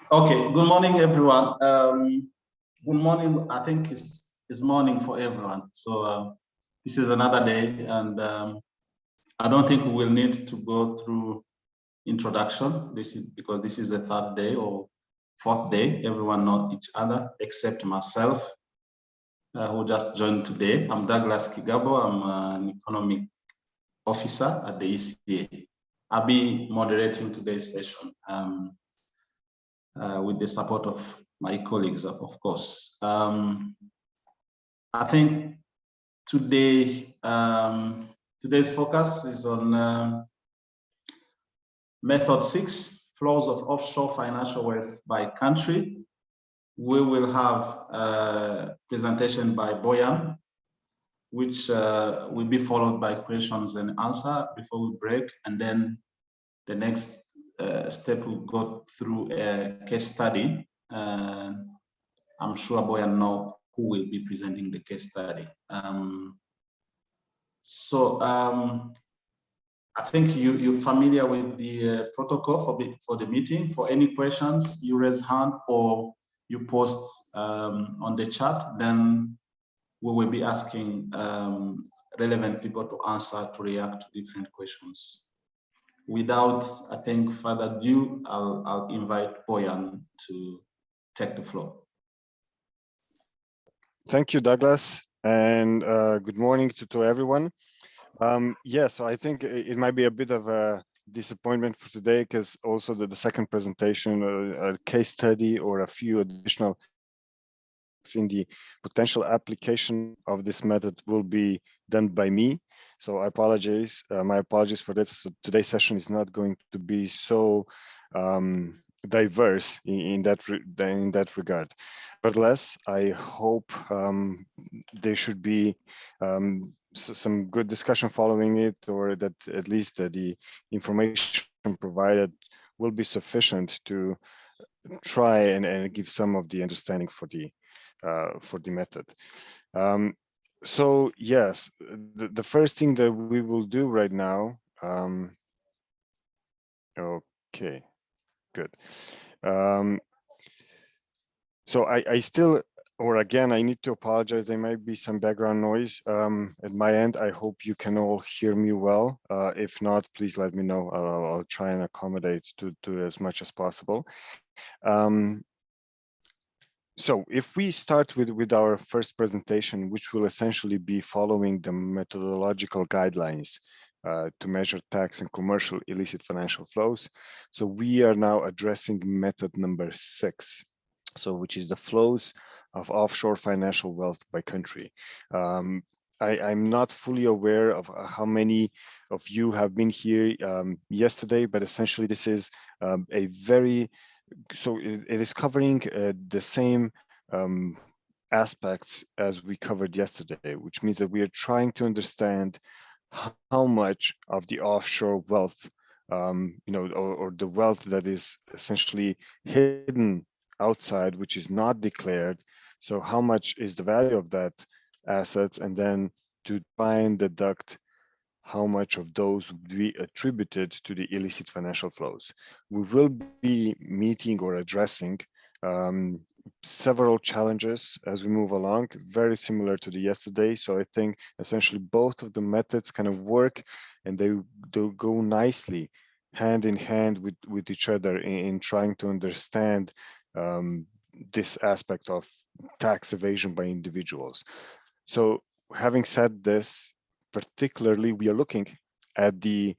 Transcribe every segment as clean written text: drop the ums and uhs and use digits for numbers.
Okay, good morning, everyone. Good morning, I think it's morning for everyone. So this is another day, and I don't think we will need to go through introduction. This is because this is the third day or fourth day. Everyone knows each other except myself, who just joined today. I'm Douglas Kigabo. I'm an economic officer at the ECA. I'll be moderating today's session with the support of my colleagues, of course. I think today today's focus is on method 6, flows of offshore financial wealth by country. We will have a presentation by Bojan, which will be followed by questions and answer before we break, and then the next step will go through a case study. I'm sure Bojan knows who will be presenting the case study. I think you're familiar with the protocol for the meeting. For any questions, you raise hand or you post on the chat, then we will be asking relevant people to answer, to react to different questions. Without, I think, further ado, I'll invite Bojan to take the floor. Thank you, Douglas, and good morning to everyone. So I think it might be a bit of a disappointment for today, because also the second presentation, a case study or a few additional in the potential application of this method will be done by me. So I apologize. My apologies for this. So today's session is not going to be so diverse in that regard. But less, I hope there should be some good discussion following it, or that at least the information provided will be sufficient to try and give some of the understanding for the method. So yes, the first thing that we will do right now. Okay, good. So I still, or again, I need to apologize. There might be some background noise at my end. I hope you can all hear me well. If not, please let me know. I'll try and accommodate to as much as possible. So if we start with our first presentation, which will essentially be following the methodological guidelines to measure tax and commercial illicit financial flows. So we are now addressing method number 6, so which is the flows of offshore financial wealth by country. I'm not fully aware of how many of you have been here yesterday, but essentially this is so it is covering the same aspects as we covered yesterday, which means that we are trying to understand how much of the offshore wealth, or the wealth that is essentially hidden outside, which is not declared. So how much is the value of that assets, and then to try and deduct how much of those would be attributed to the illicit financial flows. We will be meeting or addressing several challenges as we move along, very similar to the yesterday. So I think essentially both of the methods kind of work, and they go nicely hand in hand with each other in trying to understand this aspect of tax evasion by individuals. So having said this, particularly, we are looking at the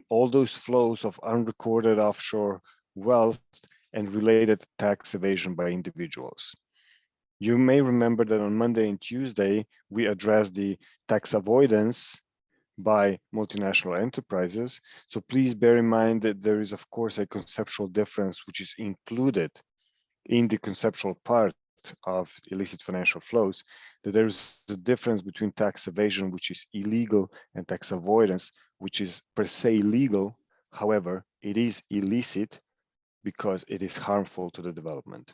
all those flows of unrecorded offshore wealth and related tax evasion by individuals. You may remember that on Monday and Tuesday, we addressed the tax avoidance by multinational enterprises. So please bear in mind that there is, of course, a conceptual difference which is included in the conceptual part of illicit financial flows, that there's a difference between tax evasion, which is illegal, and tax avoidance, which is per se legal. However, it is illicit because it is harmful to the development.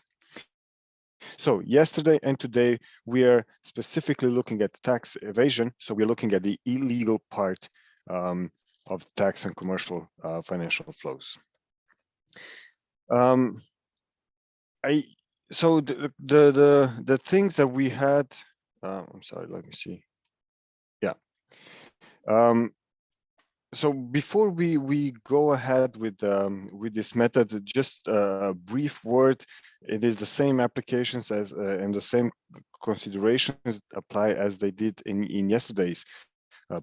So yesterday and today, we are specifically looking at tax evasion. So we're looking at the illegal part of tax and commercial financial flows. Um, so the things that we had, I'm sorry, let me see. Yeah. So before we go ahead with this method, just a brief word. It is the same applications as and the same considerations apply as they did in yesterday's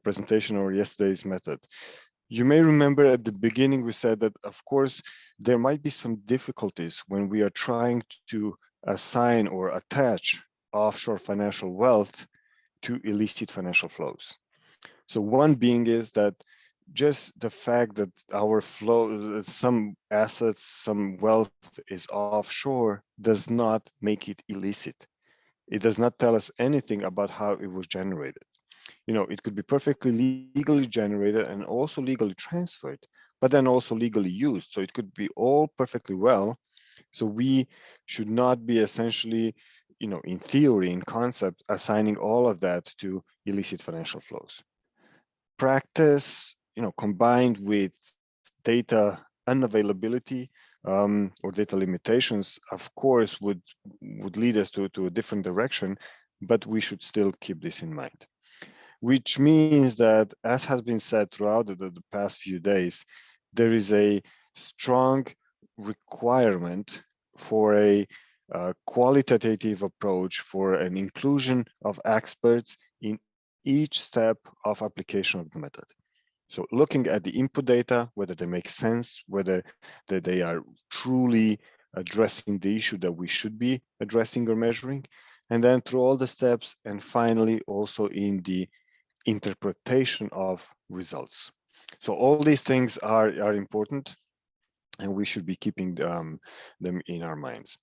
presentation or yesterday's method. You may remember at the beginning we said that, of course, there might be some difficulties when we are trying to assign or attach offshore financial wealth to illicit financial flows. So one being is that just the fact that our flow, some assets, some wealth is offshore does not make it illicit. It does not tell us anything about how it was generated. You know, it could be perfectly legally generated and also legally transferred, but then also legally used. So it could be all perfectly well. So we should not be essentially, you know, in theory, in concept, assigning all of that to illicit financial flows. Practice, you know, combined with data unavailability or data limitations, of course, would lead us to a different direction, but we should still keep this in mind. Which means that, as has been said throughout the past few days, there is a strong requirement for a qualitative approach for an inclusion of experts in each step of application of the method. So looking at the input data, whether they make sense, whether they are truly addressing the issue that we should be addressing or measuring, and then through all the steps, and finally also in the interpretation of results. So all these things are important, and we should be keeping them in our minds.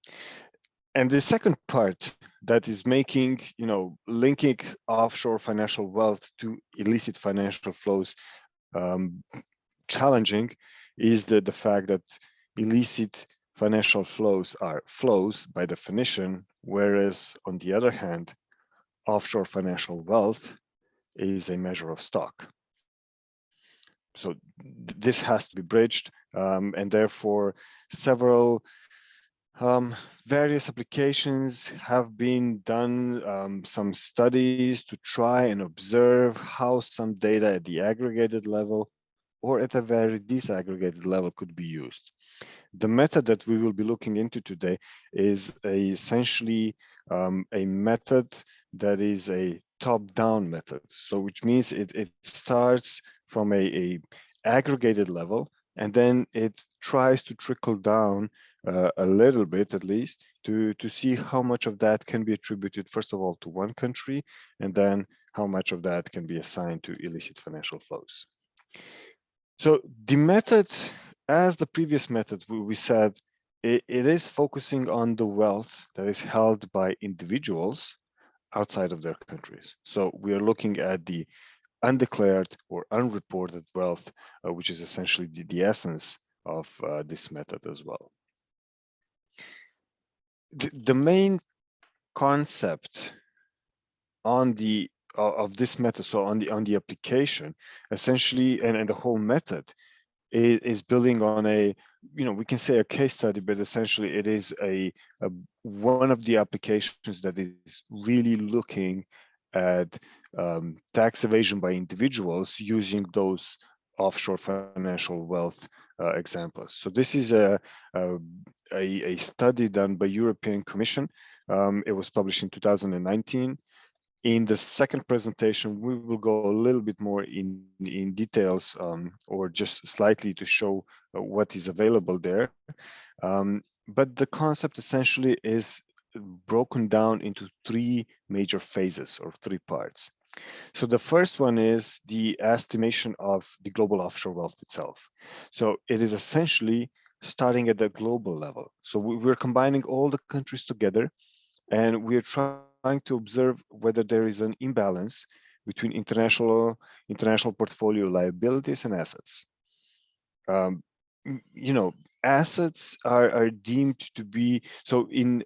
And the second part that is making, you know, linking offshore financial wealth to illicit financial flows challenging is the fact that illicit financial flows are flows by definition, whereas on the other hand, offshore financial wealth is a measure of stock. So this has to be bridged, and therefore several various applications have been done, some studies to try and observe how some data at the aggregated level or at a very disaggregated level could be used. The method that we will be looking into today is essentially a method that is a top-down method. So which means it starts from a aggregated level, and then it tries to trickle down a little bit, at least, to see how much of that can be attributed, first of all, to one country, and then how much of that can be assigned to illicit financial flows. So the method, as the previous method, we said, it is focusing on the wealth that is held by individuals outside of their countries. So we are looking at the undeclared or unreported wealth, which is essentially the essence of this method as well. The main concept on the of this method, so on the application, essentially, and the whole method is building on a, you know, we can say a case study, but essentially it is a one of the applications that is really looking at tax evasion by individuals using those offshore financial wealth examples. So this is a study done by European Commission. It was published in 2019. In the second presentation, we will go a little bit more in details, or just slightly to show what is available there. But the concept essentially is broken down into three major phases or three parts. So the first one is the estimation of the global offshore wealth itself. So it is essentially starting at the global level. So we're combining all the countries together, and we're trying to observe whether there is an imbalance between international portfolio liabilities and assets. You know, assets are deemed to be, so in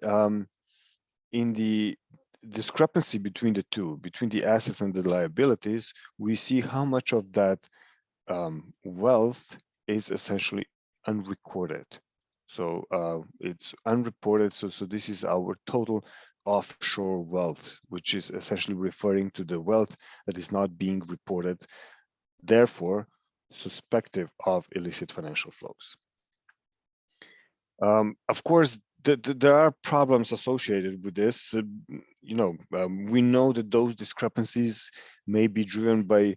the discrepancy between the two, between the assets and the liabilities, we see how much of that wealth is essentially unrecorded. So it's unreported. So this is our total offshore wealth, which is essentially referring to the wealth that is not being reported, therefore suspected of illicit financial flows. Of course, there are problems associated with this. We know that those discrepancies may be driven by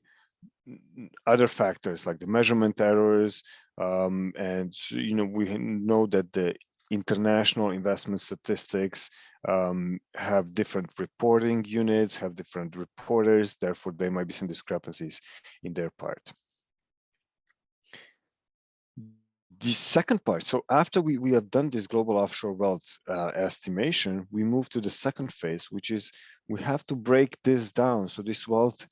other factors like the measurement errors, and we know that the international investment statistics have different reporting units, have different reporters, therefore there might be some discrepancies in their part. The second part, so after we have done this global offshore wealth estimation, we move to the second phase, which is we have to break this down. So this wealth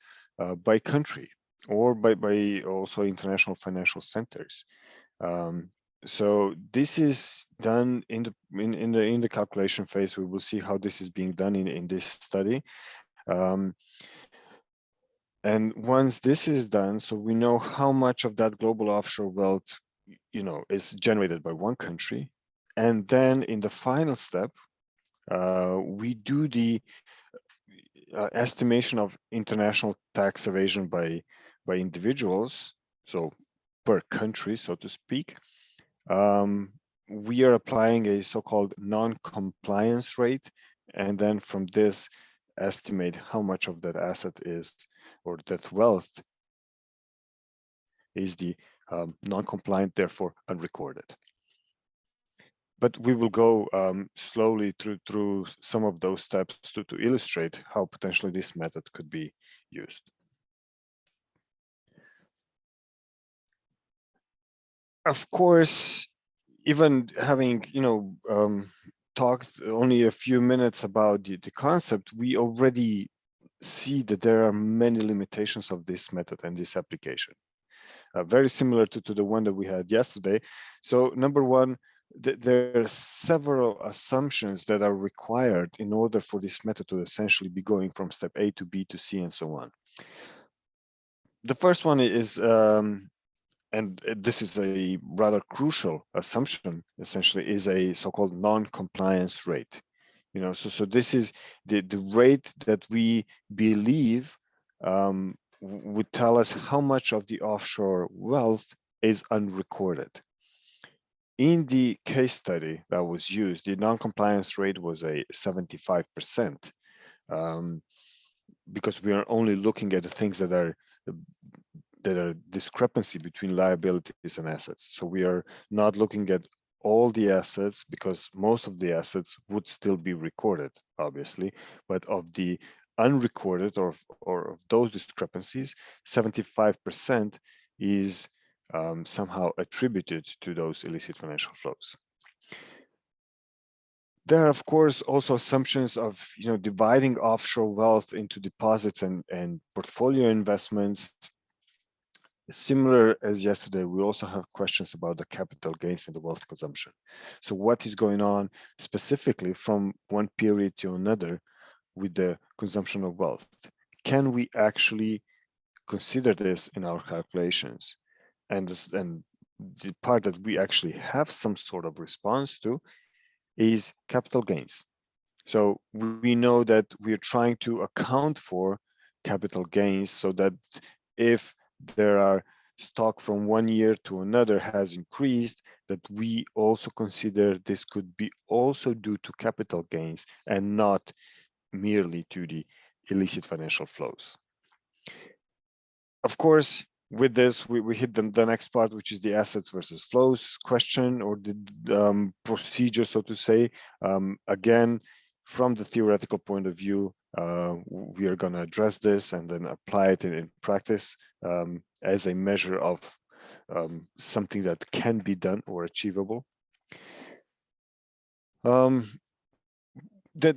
by country or by also international financial centers. So this is done in the calculation phase. We will see how this is being done in this study. And once this is done, so we know how much of that global offshore wealth is generated by one country. And then in the final step, we do the estimation of international tax evasion by individuals, so per country, so to speak. We are applying a so-called non-compliance rate, and then from this estimate how much of that asset is, or that wealth is the non-compliant, therefore unrecorded. But we will go slowly through some of those steps to illustrate how potentially this method could be used. Of course, even having talked only a few minutes about the concept, we already see that there are many limitations of this method and this application. Very similar to the one that we had yesterday. So number one, there are several assumptions that are required in order for this method to essentially be going from step A to B to C and so on. The first one is, and this is a rather crucial assumption, essentially, is a so-called non-compliance rate. So this is the rate that we believe would tell us how much of the offshore wealth is unrecorded. In the case study that was used, the non-compliance rate was a 75%, because we are only looking at the things that are discrepancy between liabilities and assets. So we are not looking at all the assets, because most of the assets would still be recorded, obviously, but of the unrecorded or of those discrepancies, 75% is somehow attributed to those illicit financial flows. There are, of course, also assumptions of dividing offshore wealth into deposits and portfolio investments. Similar as yesterday, we also have questions about the capital gains and the wealth consumption. So what is going on specifically from one period to another with the consumption of wealth? Can we actually consider this in our calculations? And the part that we actually have some sort of response to is capital gains. So we know that we're trying to account for capital gains, so that if there are stock from one year to another has increased, that we also consider this could be also due to capital gains and not merely to the illicit financial flows. Of course, with this, we hit the next part, which is the assets versus flows question, or the procedure, so to say. Again, from the theoretical point of view, we are going to address this and then apply it in practice as a measure of something that can be done or achievable. There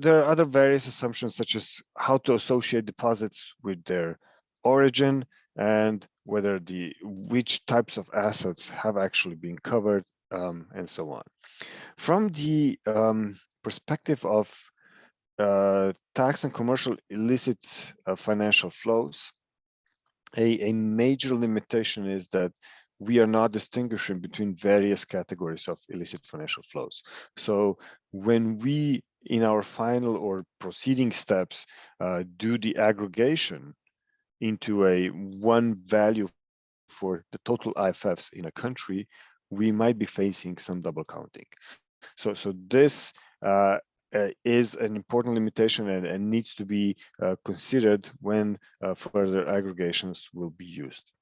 are other various assumptions, such as how to associate deposits with their origin and whether which types of assets have actually been covered, and so on. From the perspective of tax and commercial illicit financial flows, a major limitation is that we are not distinguishing between various categories of illicit financial flows. So when we, in our final or proceeding steps, do the aggregation into a one value for the total IFFs in a country, we might be facing some double counting. So this is an important limitation and needs to be considered when further aggregations will be used.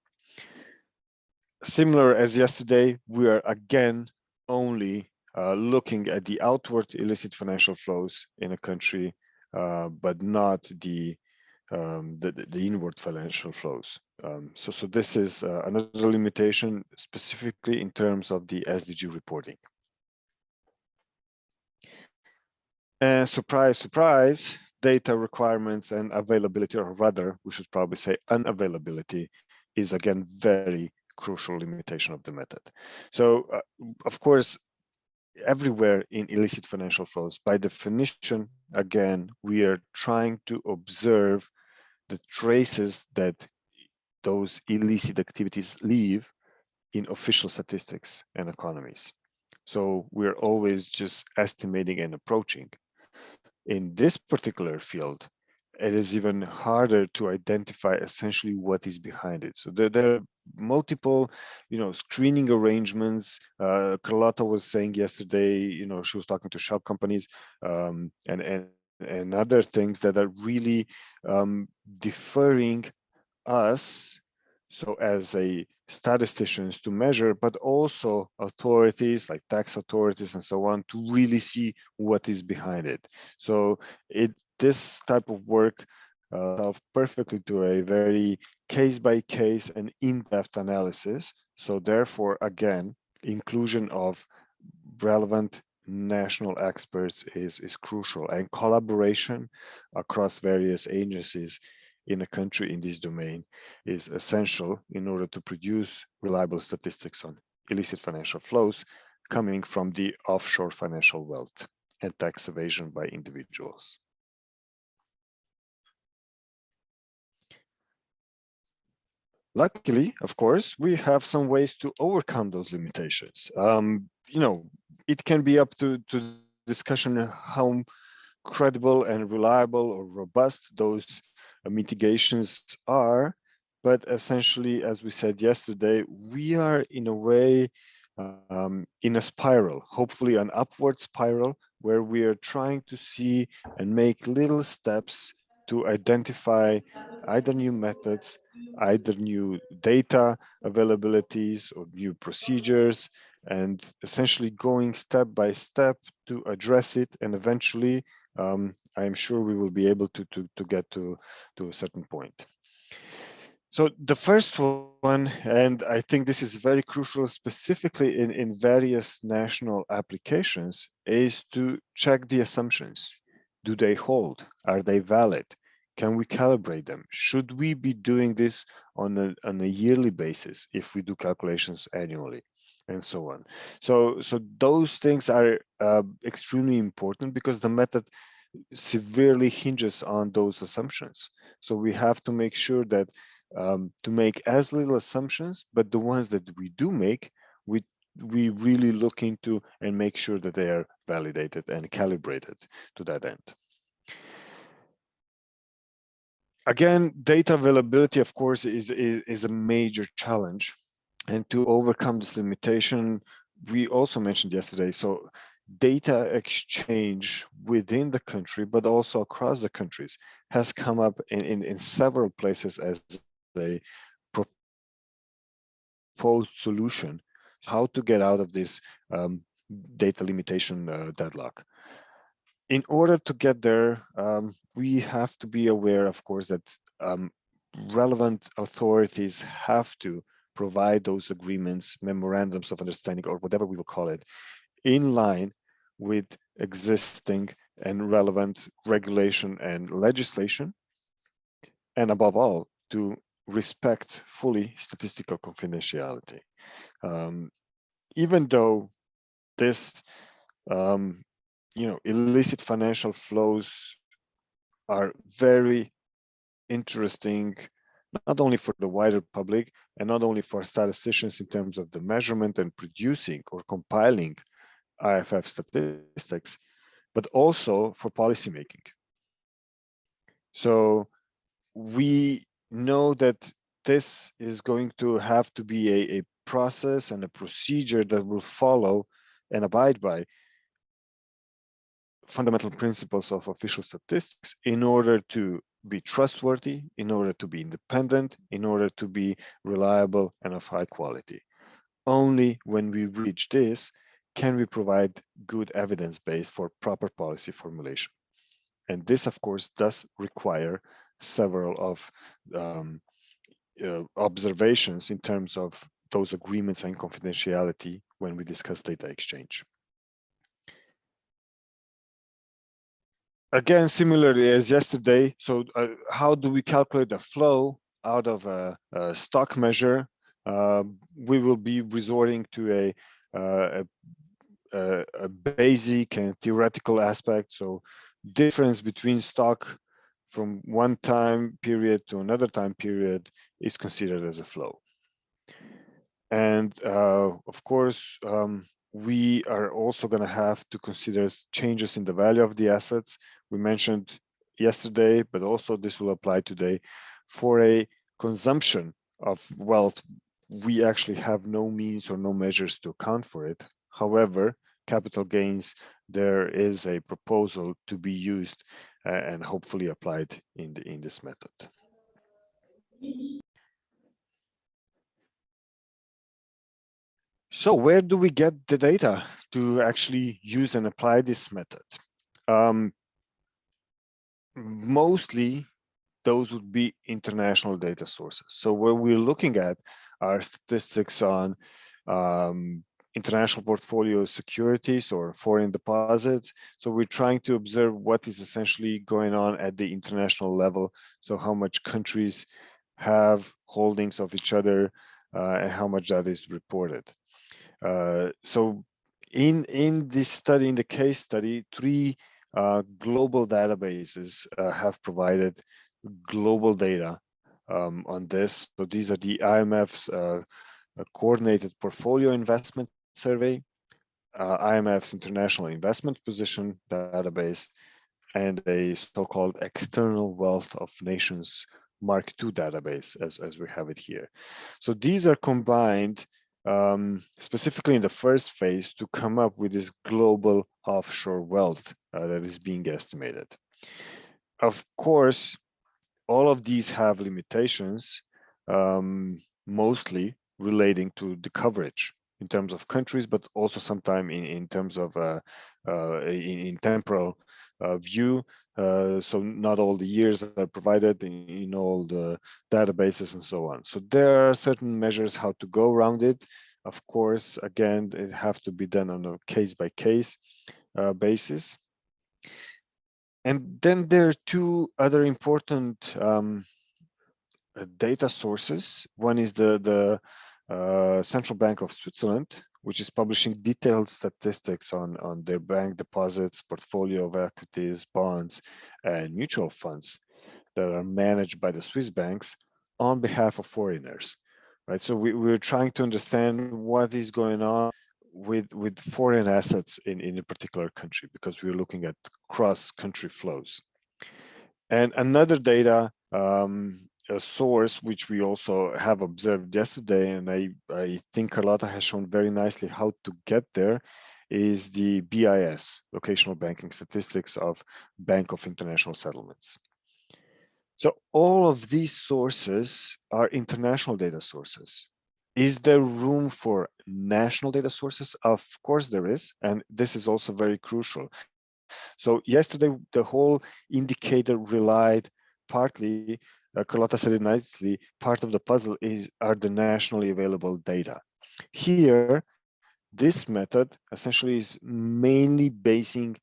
Similar as yesterday, we are again only looking at the outward illicit financial flows in a country, but not the inward financial flows. So this is another limitation, specifically in terms of the SDG reporting. And surprise, surprise, data requirements and availability, or rather, we should probably say unavailability, is again very crucial limitation of the method. So, of course, everywhere in illicit financial flows, by definition, again, we are trying to observe the traces that those illicit activities leave in official statistics and economies. So we're always just estimating and approaching. In this particular field, it is even harder to identify essentially what is behind it. So there are multiple, screening arrangements. Carlotta was saying yesterday, she was talking to shell companies and other things that are really deferring us, so as a statisticians to measure, but also authorities like tax authorities and so on to really see what is behind it. So this type of work perfectly to a very case-by-case and in-depth analysis. So therefore, again, inclusion of relevant national experts is crucial, and collaboration across various agencies in a country in this domain is essential in order to produce reliable statistics on illicit financial flows coming from the offshore financial wealth and tax evasion by individuals. Luckily, of course, we have some ways to overcome those limitations. It can be up to discussion how credible and reliable or robust those mitigations are, but essentially, as we said yesterday, we are in a way in a spiral, hopefully an upward spiral, where we are trying to see and make little steps to identify either new methods, either new data availabilities or new procedures, and essentially going step by step to address it. And eventually, I'm sure we will be able to get to a certain point. So the first one, and I think this is very crucial, specifically in various national applications, is to check the assumptions. Do they hold? Are they valid? Can we calibrate them? Should we be doing this on a yearly basis if we do calculations annually, and so on? So those things are extremely important because the method severely hinges on those assumptions. So we have to make sure that to make as little assumptions, but the ones that we do make, we really look into and make sure that they are validated and calibrated to that end. Again, data availability, of course, is a major challenge. And to overcome this limitation, we also mentioned yesterday, so data exchange within the country, but also across the countries, has come up in several places as a proposed solution, how to get out of this data limitation deadlock. In order to get there, we have to be aware, of course, that relevant authorities have to provide those agreements, memorandums of understanding, or whatever we will call it, in line with existing and relevant regulation and legislation, and above all, to respect fully statistical confidentiality. Even though this, illicit financial flows are very interesting, not only for the wider public and not only for statisticians in terms of the measurement and producing or compiling IFF statistics, but also for policymaking. So we know that this is going to have to be a process and a procedure that will follow and abide by fundamental principles of official statistics in order to be trustworthy, in order to be independent, in order to be reliable and of high quality. Only when we reach this can we provide good evidence base for proper policy formulation. And this, of course, does require several of observations in terms of those agreements and confidentiality when we discuss data exchange. Again, similarly as yesterday, so how do we calculate the flow out of a stock measure? We will be resorting to a basic and theoretical aspect. So difference between stock from one time period to another time period is considered as a flow. And of course, we are also going to have to consider changes in the value of the assets. We mentioned yesterday, but also this will apply today. For a consumption of wealth, we actually have no means or no measures to account for it. However, capital gains, there is a proposal to be used and hopefully applied in this method. So where do we get the data to actually use and apply this method? Mostly those would be international data sources. So what we're looking at are statistics on international portfolio securities or foreign deposits. So we're trying to observe what is essentially going on at the international level. So how much countries have holdings of each other and how much that is reported. So in this study, in the case study, three global databases have provided global data on this. So these are the IMF's Coordinated Portfolio Investment Survey, IMF's International Investment Position Database, and a so-called External Wealth of Nations Mark II database, as we have it here. So these are combined specifically in the first phase to come up with this global offshore wealth that is being estimated. Of course, all of these have limitations, mostly relating to the coverage in terms of countries, but also sometimes in terms of in temporal view. So not all the years are provided in all the databases and so on. So there are certain measures how to go around it. Of course, again, it have to be done on a case-by-case basis. And then there are two other important data sources. One is the Central Bank of Switzerland, which is publishing detailed statistics on their bank deposits, portfolio of equities, bonds, and mutual funds that are managed by the Swiss banks on behalf of foreigners, right? So we're trying to understand what is going on with foreign assets in a particular country, because we're looking at cross-country flows. And another data a source which we also have observed yesterday, and I think Carlotta has shown very nicely how to get there, is the BIS, Locational Banking Statistics of Bank of International Settlements. So all of these sources are international data sources. Is there room for national data sources? Of course there is, and this is also very crucial. So yesterday, the whole indicator relied partly, Carlotta said it nicely, part of the puzzle are the nationally available data. Here, this method essentially is mainly basing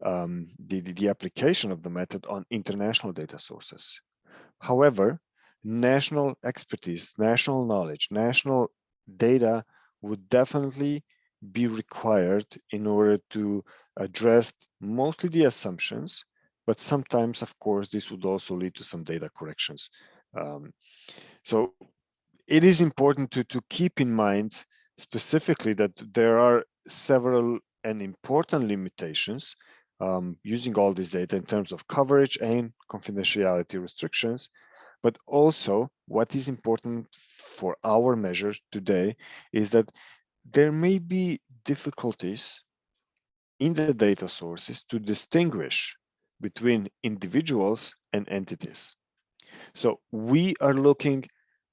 the application of the method on international data sources. However, national expertise, national knowledge, national data would definitely be required in order to address mostly the assumptions, but sometimes, of course, this would also lead to some data corrections So it is important to keep in mind specifically that there are several and important limitations using all this data in terms of coverage and confidentiality restrictions, but also what is important for our measure today is that there may be difficulties in the data sources to distinguish between individuals and entities. So we are looking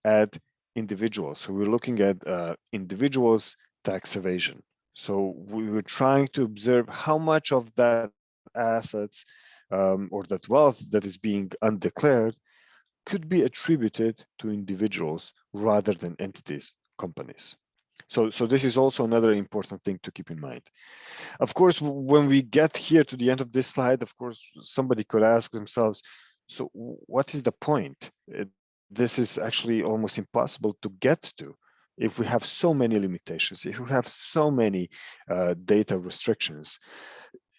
at individuals. So we're looking at individuals' tax evasion. So we were trying to observe how much of that assets or that wealth that is being undeclared could be attributed to individuals rather than entities, companies. So this is also another important thing to keep in mind. Of course, when we get here to the end of this slide, of course, somebody could ask themselves, so what is the point? This is actually almost impossible to get to if we have so many limitations, if we have so many data restrictions.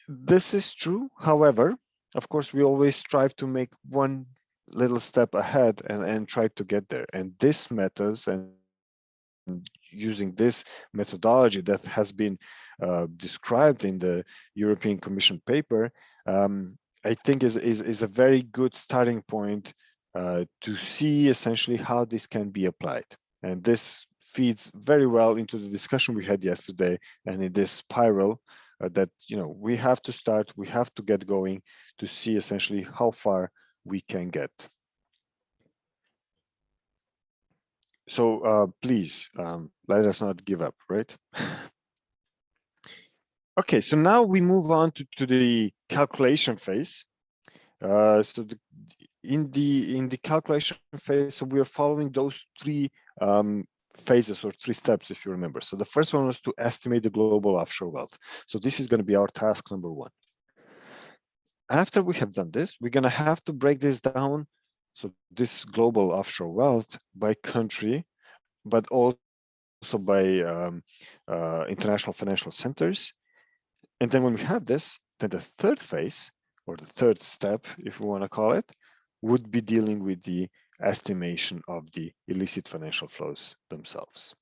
This is true. However, of course, we always strive to make one little step ahead and try to get there. And this methods and using this methodology that has been described in the European Commission paper, I think is a very good starting point to see essentially how this can be applied. And this feeds very well into the discussion we had yesterday and in this spiral that we have to start, we have to get going to see essentially how far we can get. So please let us not give up, right? Okay, so now we move on to the calculation phase. In the calculation phase, so we are following those three phases or three steps, if you remember. So the first one was to estimate the global offshore wealth. So this is going to be our task number one. After we have done this, we're going to have to break this down. So this global offshore wealth by country, but also by international financial centers. And then when we have this, then the third phase, or the third step, if we want to call it, would be dealing with the estimation of the illicit financial flows themselves.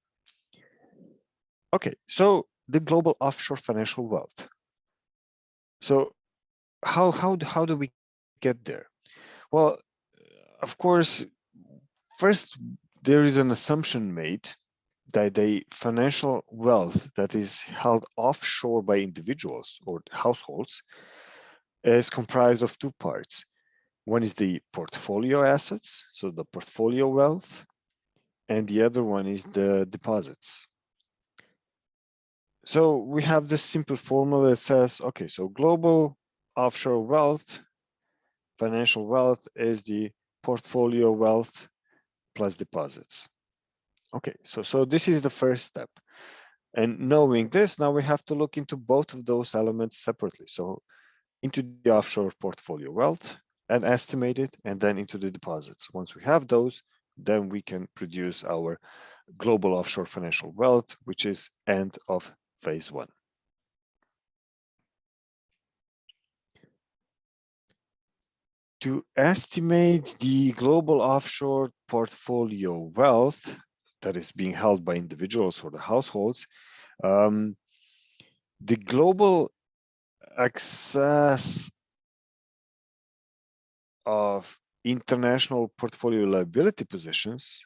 Okay, so the global offshore financial wealth. So how do we get there? Well, of course, first there is an assumption made that the financial wealth that is held offshore by individuals or households is comprised of two parts. One is the portfolio assets, so the portfolio wealth, and the other one is the deposits. So we have this simple formula that says, okay, so global offshore wealth, financial wealth is the portfolio wealth plus deposits. Okay, so this is the first step. And knowing this, now we have to look into both of those elements separately. So into the offshore portfolio wealth and estimate it, and then into the deposits. Once we have those, then we can produce our global offshore financial wealth, which is end of phase one. To estimate the global offshore portfolio wealth that is being held by individuals or the households, the global excess of international portfolio liability positions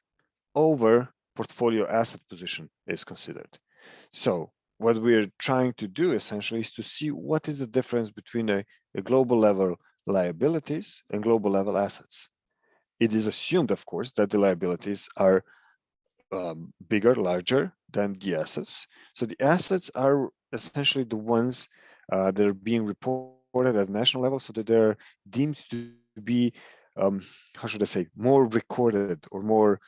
over portfolio asset position is considered. So what we're trying to do essentially is to see what is the difference between a global level liabilities and global level assets. It is assumed, of course, that the liabilities are bigger, larger than the assets. So the assets are essentially the ones that are being reported at national level, so that they're deemed to be, how should I say, more recorded or more,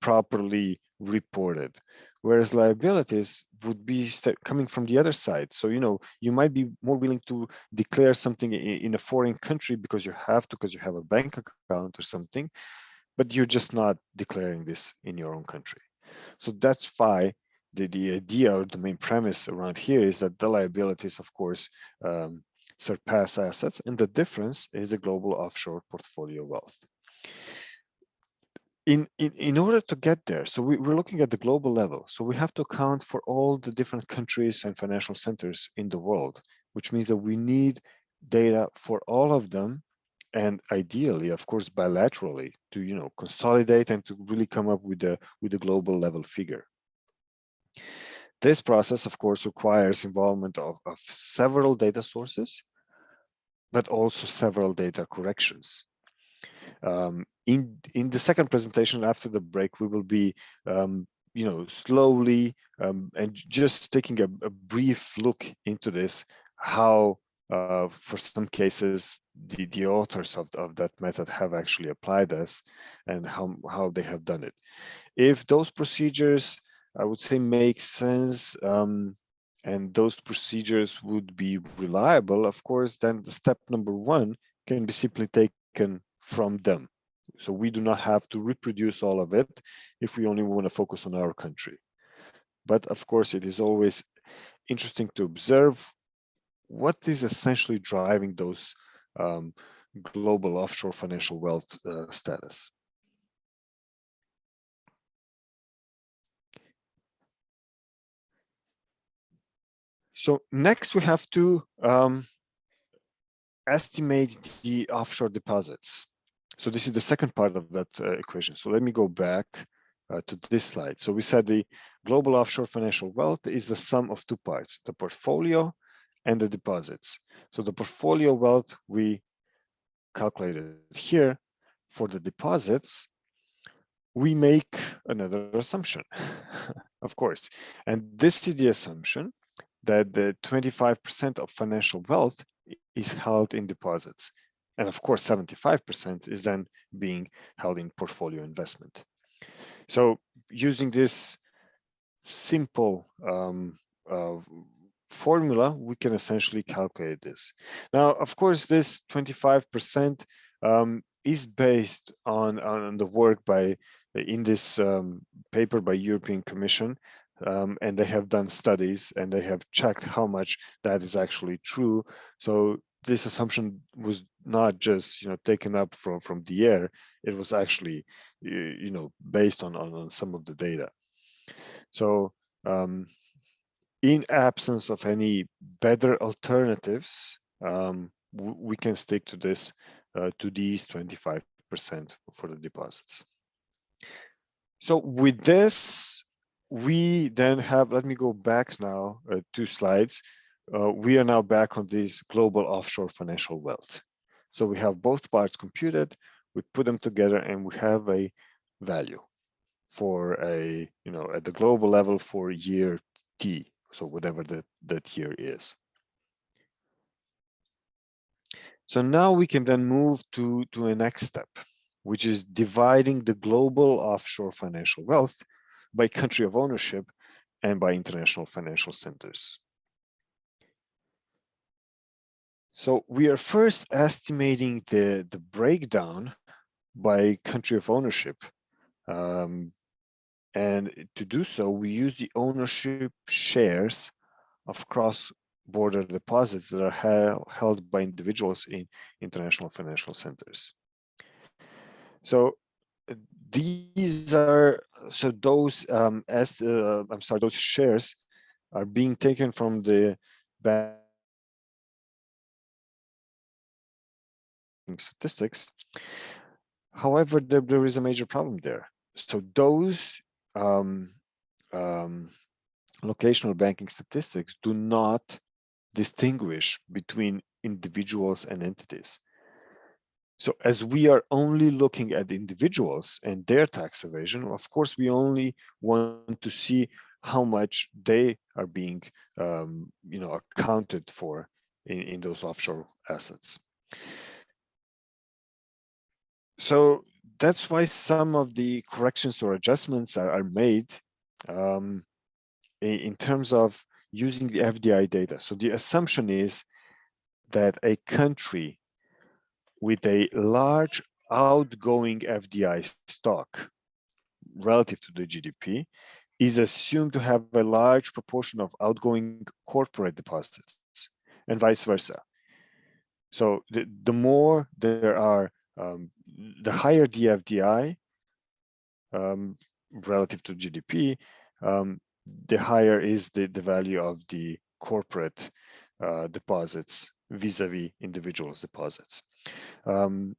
properly reported. Whereas liabilities would be coming from the other side. So, you might be more willing to declare something in a foreign country because you have a bank account or something, but you're just not declaring this in your own country. So that's why the idea or the main premise around here is that the liabilities, of course, surpass assets, and the difference is the global offshore portfolio wealth. In order to get there, so we're looking at the global level. So we have to account for all the different countries and financial centers in the world, which means that we need data for all of them, and ideally, of course, bilaterally, to consolidate and to really come up with the global level figure. This process, of course, requires involvement of several data sources, but also several data corrections. In the second presentation after the break, we will be slowly and just taking a brief look into this, how for some cases the authors of that method have actually applied this, and how they have done it. If those procedures, I would say, make sense, and those procedures would be reliable, of course, then the step number one can be simply taken from them. So we do not have to reproduce all of it if we only want to focus on our country. But of course, it is always interesting to observe what is essentially driving those global offshore financial wealth status. So next we have to estimate the offshore deposits. So this is the second part of that equation. So let me go back to this slide. So we said the global offshore financial wealth is the sum of two parts, the portfolio and the deposits. So the portfolio wealth we calculated here. For the deposits, we make another assumption, of course. And this is the assumption that the 25% of financial wealth is held in deposits. And of course, 75% is then being held in portfolio investment. So using this simple formula, we can essentially calculate this. Now, of course, this 25% is based on the work in this paper by European Commission, and they have done studies and they have checked how much that is actually true. So this assumption was not just taken up from the air. It was actually based on some of the data. So in absence of any better alternatives, we can stick to this to these 25% for the deposits. So with this, we then have, let me go back now 2 slides. We are now back on this global offshore financial wealth. So we have both parts computed, we put them together, and we have a value for at the global level for year T, so whatever that year is. So now we can then move to a next step, which is dividing the global offshore financial wealth by country of ownership and by international financial centers. So we are first estimating the breakdown by country of ownership. And to do so, we use the ownership shares of cross-border deposits that are held by individuals in international financial centers. So those those shares are being taken from the bank statistics. However, there is a major problem there. So those locational banking statistics do not distinguish between individuals and entities. So as we are only looking at individuals and their tax evasion, of course, we only want to see how much they are being accounted for in those offshore assets. So that's why some of the corrections or adjustments are made in terms of using the FDI data. So the assumption is that a country with a large outgoing FDI stock relative to the GDP is assumed to have a large proportion of outgoing corporate deposits, and vice versa. So the more there are, the higher the FDI, relative to GDP, the higher is the value of the corporate deposits vis-a-vis individuals' deposits. There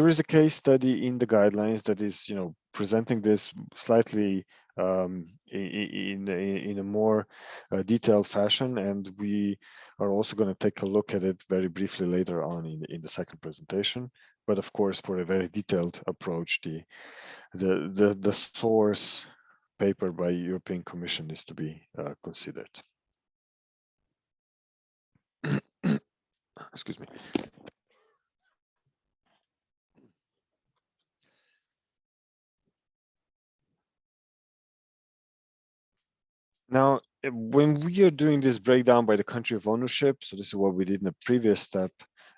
is a case study in the guidelines that is, presenting this slightly in a more detailed fashion, and we are also going to take a look at it very briefly later on in the second presentation. But of course, for a very detailed approach, the source paper by European Commission is to be considered. Excuse me. Now, when we are doing this breakdown by the country of ownership, so this is what we did in the previous step,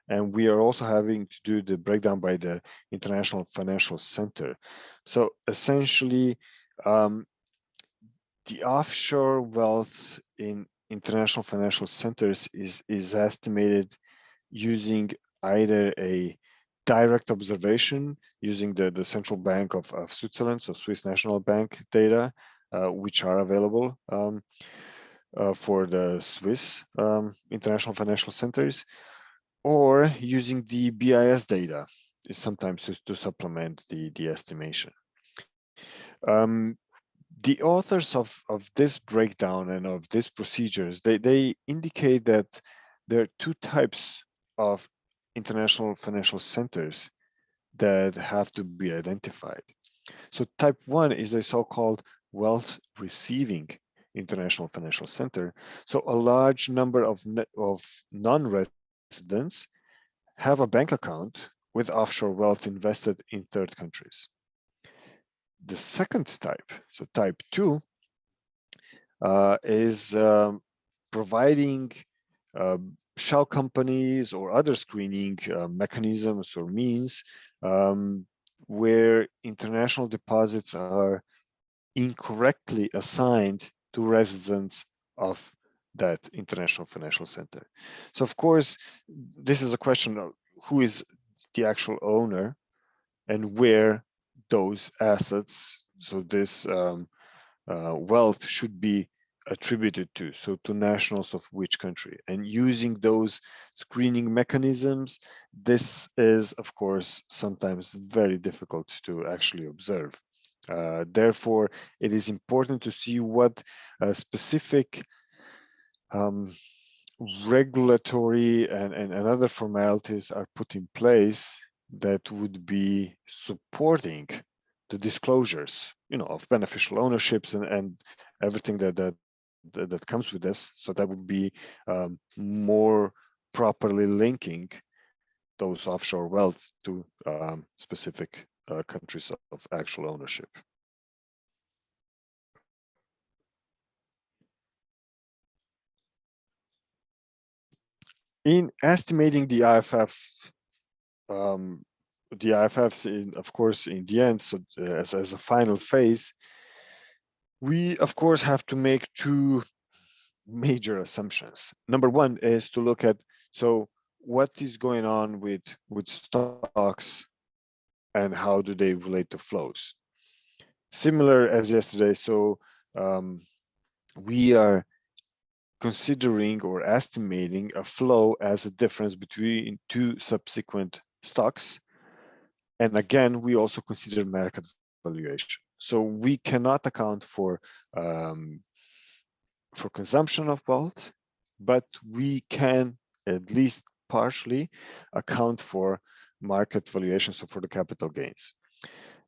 and we are also having to do the breakdown by the International Financial Center. So essentially, the offshore wealth in international financial centers is estimated using either a direct observation using the Central Bank of Switzerland, so Swiss National Bank data, which are available for the Swiss international financial centers, or using the BIS data is sometimes to supplement the estimation. The authors of this breakdown and of these procedures, they indicate that there are two types of international financial centers that have to be identified. So type 1 is a so-called wealth receiving international financial center. So a large number of non-residents have a bank account with offshore wealth invested in third countries. The second type, so type 2, is providing shell companies or other screening mechanisms or means where international deposits are incorrectly assigned to residents of that international financial center. So of course, this is a question of who is the actual owner and where those assets, so this wealth should be attributed to, so to nationals of which country. And using those screening mechanisms, this is, of course, sometimes very difficult to actually observe. Therefore, it is important to see what specific regulatory and other formalities are put in place that would be supporting the disclosures, of beneficial ownerships and everything that comes with this. So that would be more properly linking those offshore wealth to specific countries of actual ownership. In estimating the IFFs, of course, in the end, so as a final phase, we, of course, have to make two major assumptions. Number one is to look at, so what is going on with stocks and how do they relate to flows? Similar as yesterday, so we are considering or estimating a flow as a difference between two subsequent stocks. And again, we also consider market valuation. So we cannot account for consumption of wealth, but we can at least partially account for market valuation, so for the capital gains.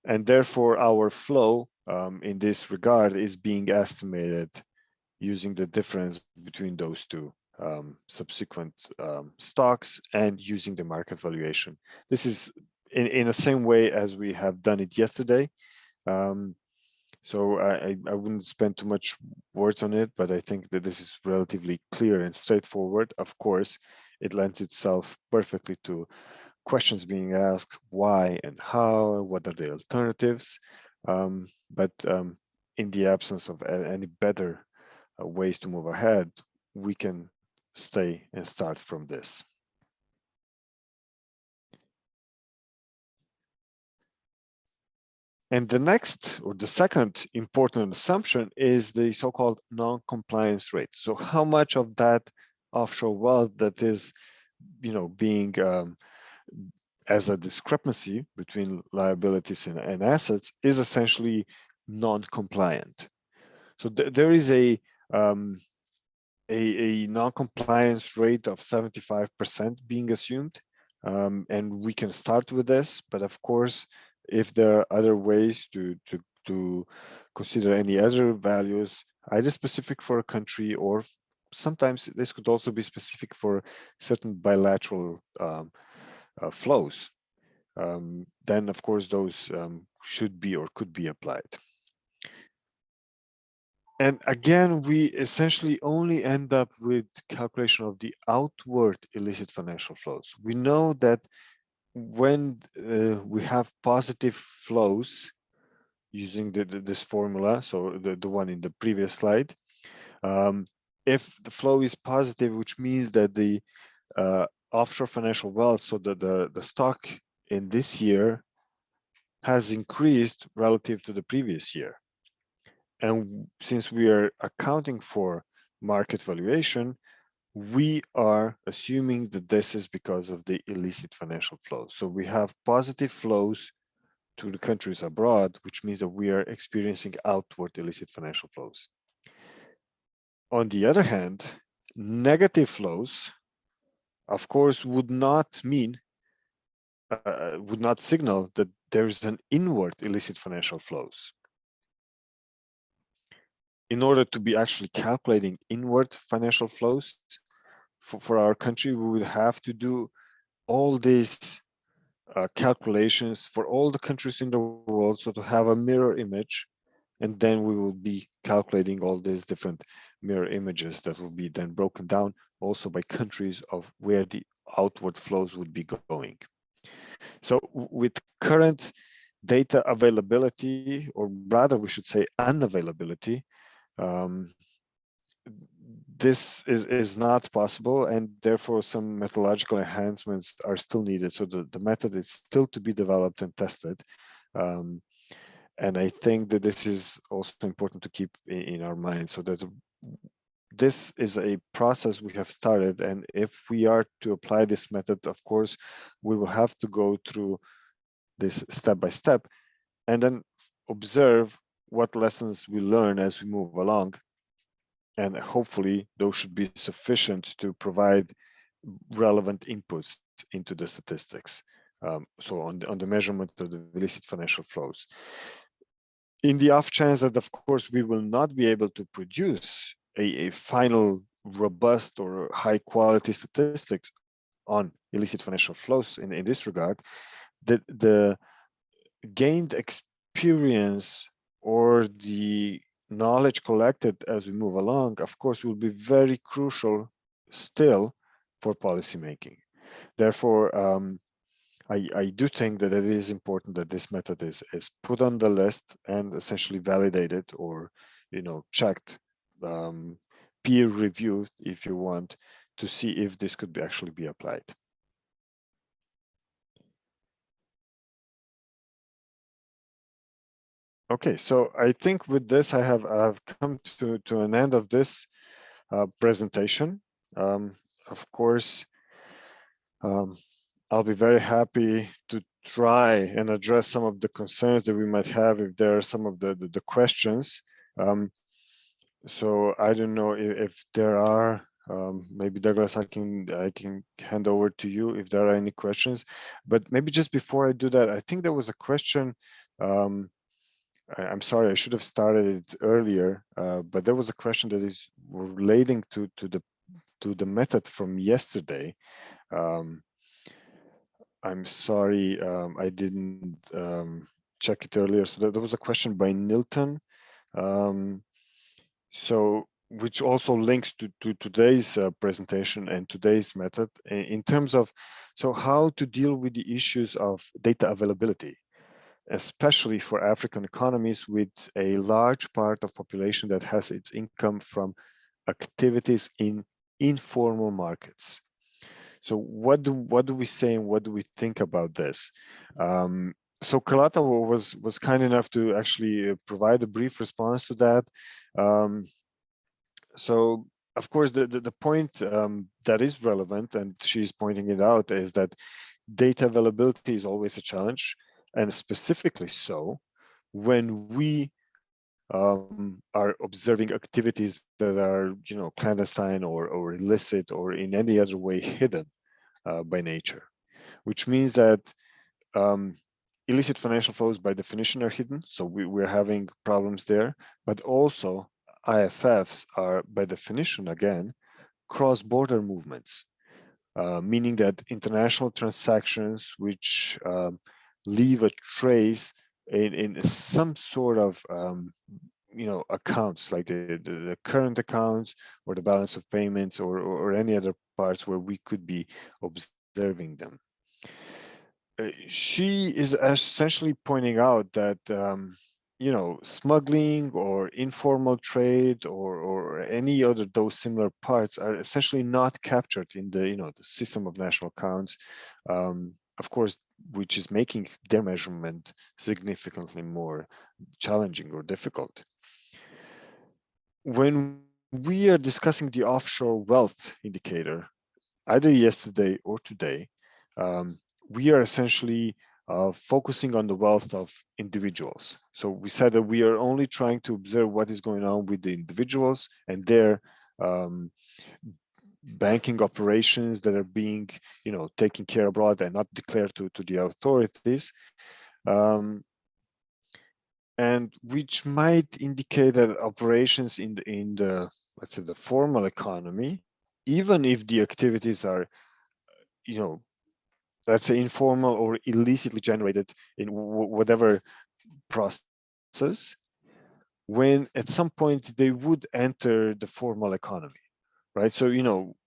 And therefore, our flow in this regard is being estimated using the difference between those two subsequent stocks and using the market valuation. This is in the same way as we have done it yesterday. So I wouldn't spend too much words on it, but I think that this is relatively clear and straightforward. Of course, it lends itself perfectly to questions being asked: why and how, what are the alternatives? But in the absence of any better ways to move ahead, we can stay and start from this. And the next, or the second important assumption is the so-called non-compliance rate. So how much of that offshore wealth that is, being as a discrepancy between liabilities and assets is essentially non-compliant. So there is um, a non-compliance rate of 75% being assumed, and we can start with this. But of course, if there are other ways to consider any other values, either specific for a country, or sometimes this could also be specific for certain bilateral flows, then of course those should be or could be applied. And again, we essentially only end up with calculation of the outward illicit financial flows. We know that when we have positive flows using this formula, so the one in the previous slide, if the flow is positive, which means that the offshore financial wealth, so the stock in this year has increased relative to the previous year. And since we are accounting for market valuation, we are assuming that this is because of the illicit financial flows. So we have positive flows to the countries abroad, which means that we are experiencing outward illicit financial flows. On the other hand, negative flows, of course, would not signal that there's an inward illicit financial flows. In order to be actually calculating inward financial flows for our country, we would have to do all these calculations for all the countries in the world, so to have a mirror image, and then we will be calculating all these different mirror images that will be then broken down also by countries of where the outward flows would be going. So with current data availability, or rather we should say unavailability, this is not possible, and therefore some methodological enhancements are still needed. So the method is still to be developed and tested. And I think that this is also important to keep in our mind, so that this is a process we have started, and if we are to apply this method, of course, we will have to go through this step by step and then observe what lessons we learn as we move along. And hopefully those should be sufficient to provide relevant inputs into the statistics. So on the measurement of the illicit financial flows. In the off chance that, of course, we will not be able to produce a final robust or high quality statistics on illicit financial flows in this regard, the gained experience or the knowledge collected as we move along, of course, will be very crucial still for policymaking. Therefore, I do think that it is important that this method is put on the list and essentially validated, or checked, peer reviewed, if you want, to see if this could actually be applied. Okay, so I think with this I've come to an end of this presentation. Of course, I'll be very happy to try and address some of the concerns that we might have if there are some of the questions. So I don't know if there are. Maybe Douglas, I can hand over to you if there are any questions. But maybe just before I do that, I think there was a question. I'm sorry, I should have started it earlier, but there was a question that is relating to the method from yesterday. I'm sorry, I didn't check it earlier. So there was a question by Nilton, so which also links to today's presentation and today's method in terms of how to deal with the issues of data availability, especially for African economies with a large part of population that has its income from activities in informal markets. So what do we say and what do we think about this? So Carlotta was kind enough to actually provide a brief response to that. So of course, the point that is relevant, and she's pointing it out, is that data availability is always a challenge, and specifically so when we are observing activities that are, clandestine or illicit or in any other way hidden by nature, which means that illicit financial flows by definition are hidden, so we're having problems there, but also IFFs are by definition, again, cross-border movements, meaning that international transactions which leave a trace in some sort of accounts, like the current accounts or the balance of payments or any other parts where we could be observing them. She is essentially pointing out that smuggling or informal trade or any other those similar parts are essentially not captured in the the system of national accounts, of course, which is making their measurement significantly more challenging or difficult. When we are discussing the offshore wealth indicator, either yesterday or today, we are essentially focusing on the wealth of individuals. So we said that we are only trying to observe what is going on with the individuals and their banking operations that are being, taken care abroad and not declared to the authorities, and which might indicate that operations in the let's say the formal economy, even if the activities are, let's say informal or illicitly generated in whatever process, when at some point they would enter the formal economy, right? So,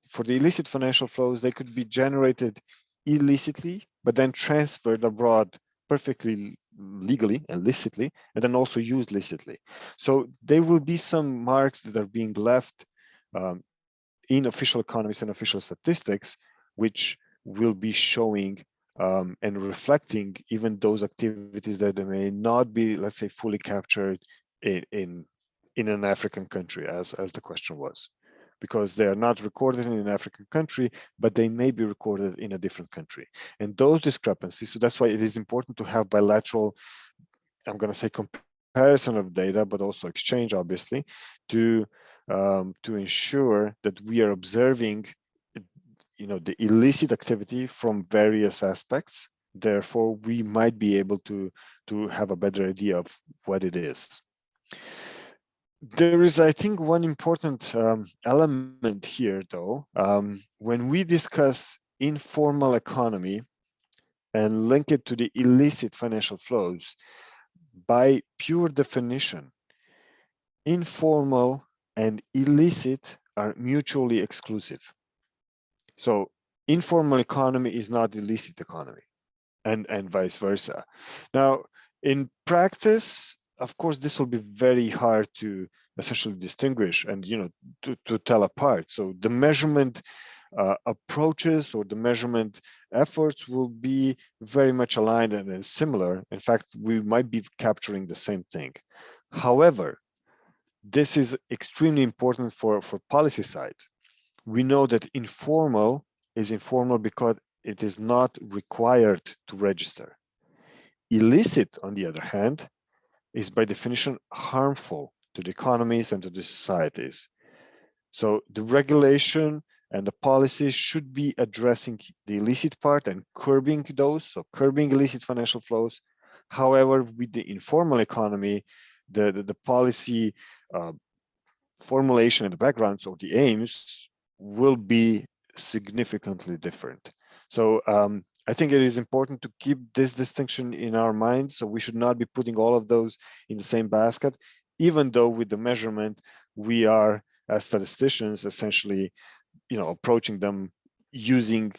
for the illicit financial flows, they could be generated illicitly, but then transferred abroad perfectly legally and licitly, and then also used licitly. So there will be some marks that are being left in official economies and official statistics, which will be showing and reflecting even those activities that they may not be, let's say, fully captured in an African country, as the question was, because they are not recorded in an African country, but they may be recorded in a different country. And those discrepancies, so that's why it is important to have bilateral, I'm going to say, comparison of data, but also exchange, obviously, to ensure that we are observing the illicit activity from various aspects. Therefore, we might be able to have a better idea of what it is. There is, I think, one important element here, though. When we discuss informal economy and link it to the illicit financial flows, by pure definition, informal and illicit are mutually exclusive. So informal economy is not illicit economy, and vice versa. Now, in practice, of course, this will be very hard to essentially distinguish and to tell apart. So the measurement approaches or the measurement efforts will be very much aligned and similar. In fact, we might be capturing the same thing. However, this is extremely important for policy side. We know that informal is informal because it is not required to register. Illicit, on the other hand, is by definition harmful to the economies and to the societies. So the regulation and the policies should be addressing the illicit part and curbing those, so curbing illicit financial flows. However, with the informal economy, the policy formulation and the backgrounds or the aims will be significantly different. So I think it is important to keep this distinction in our minds. So we should not be putting all of those in the same basket, even though with the measurement, we are, as statisticians, essentially, approaching them using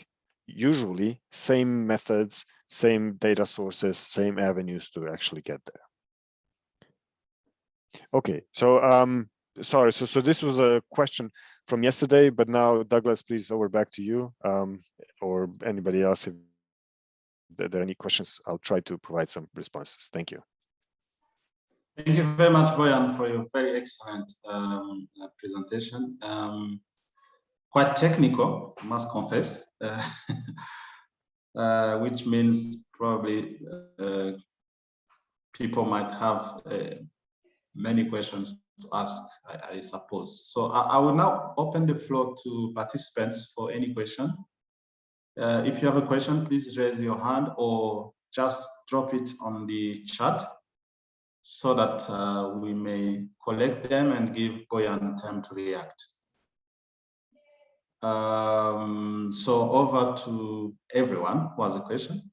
usually same methods, same data sources, same avenues to actually get there. Okay, so sorry, so this was a question from yesterday, but now Douglas, please, over back to you, or anybody else if there are any questions, I'll try to provide some responses. Thank you. Thank you very much, Bojan, for your very excellent presentation. Quite technical, I must confess, which means probably people might have many questions to ask, I suppose. So I will now open the floor to participants for any question. If you have a question, please raise your hand or just drop it on the chat so that we may collect them and give Bojan time to react. So over to everyone who has a question.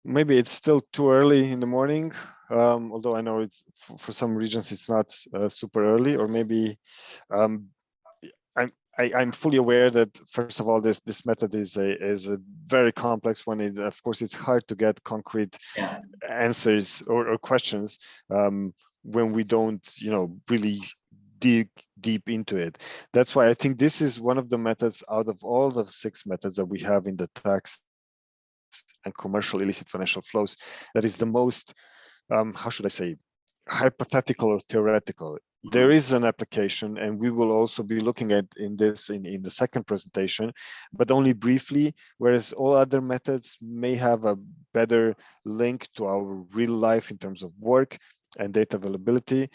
Maybe it's still too early in the morning, although I know it's for some regions it's not super early, or maybe I'm fully aware that first of all this method is a very complex one. Of course, it's hard to get concrete answers or questions when we don't really dig deep into it. That's why I think this is one of the methods out of all the 6 methods that we have in the tax and commercial illicit financial flows that is the most how should I say, hypothetical or theoretical. There is an application, and we will also be looking at in the second presentation, but only briefly, whereas all other methods may have a better link to our real life in terms of work and data availability.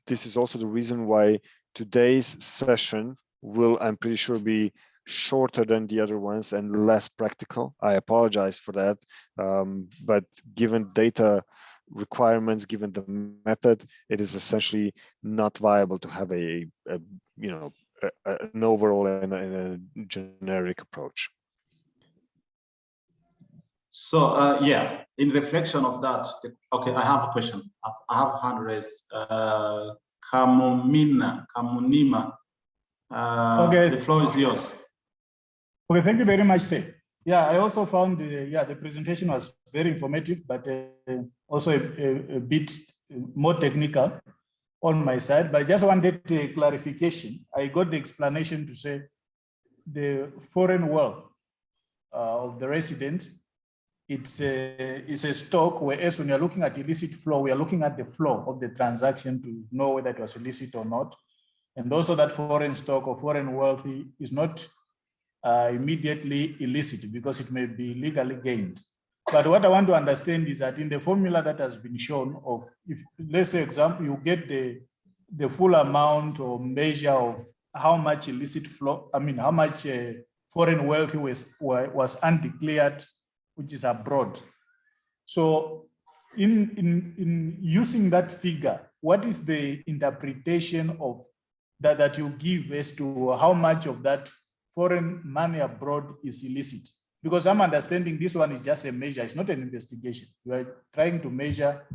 This is also the reason why today's session will, I'm pretty sure, be shorter than the other ones and less practical. I apologize for that, but given data requirements, given the method, it is essentially not viable to have an overall and a generic approach. So yeah, in reflection of that, okay, I have a question. I have a hand raised. Kamunima. Okay. The floor is yours. Okay, thank you very much, sir. Yeah, I also found the presentation was very informative, but also a bit more technical on my side. But I just wanted a clarification. I got the explanation to say the foreign wealth of the resident, it's a stock, whereas when you're looking at illicit flow, we are looking at the flow of the transaction to know whether it was illicit or not. And also that foreign stock or foreign wealth is not immediately illicit because it may be legally gained. But what I want to understand is that in the formula that has been shown of, if let's say example, you get the full amount or measure of how much illicit flow, I mean, how much foreign wealth was undeclared, which is abroad. So in using that figure, what is the interpretation of that you give as to how much of that foreign money abroad is illicit? Because I'm understanding this one is just a measure, it's not an investigation. You are trying to measure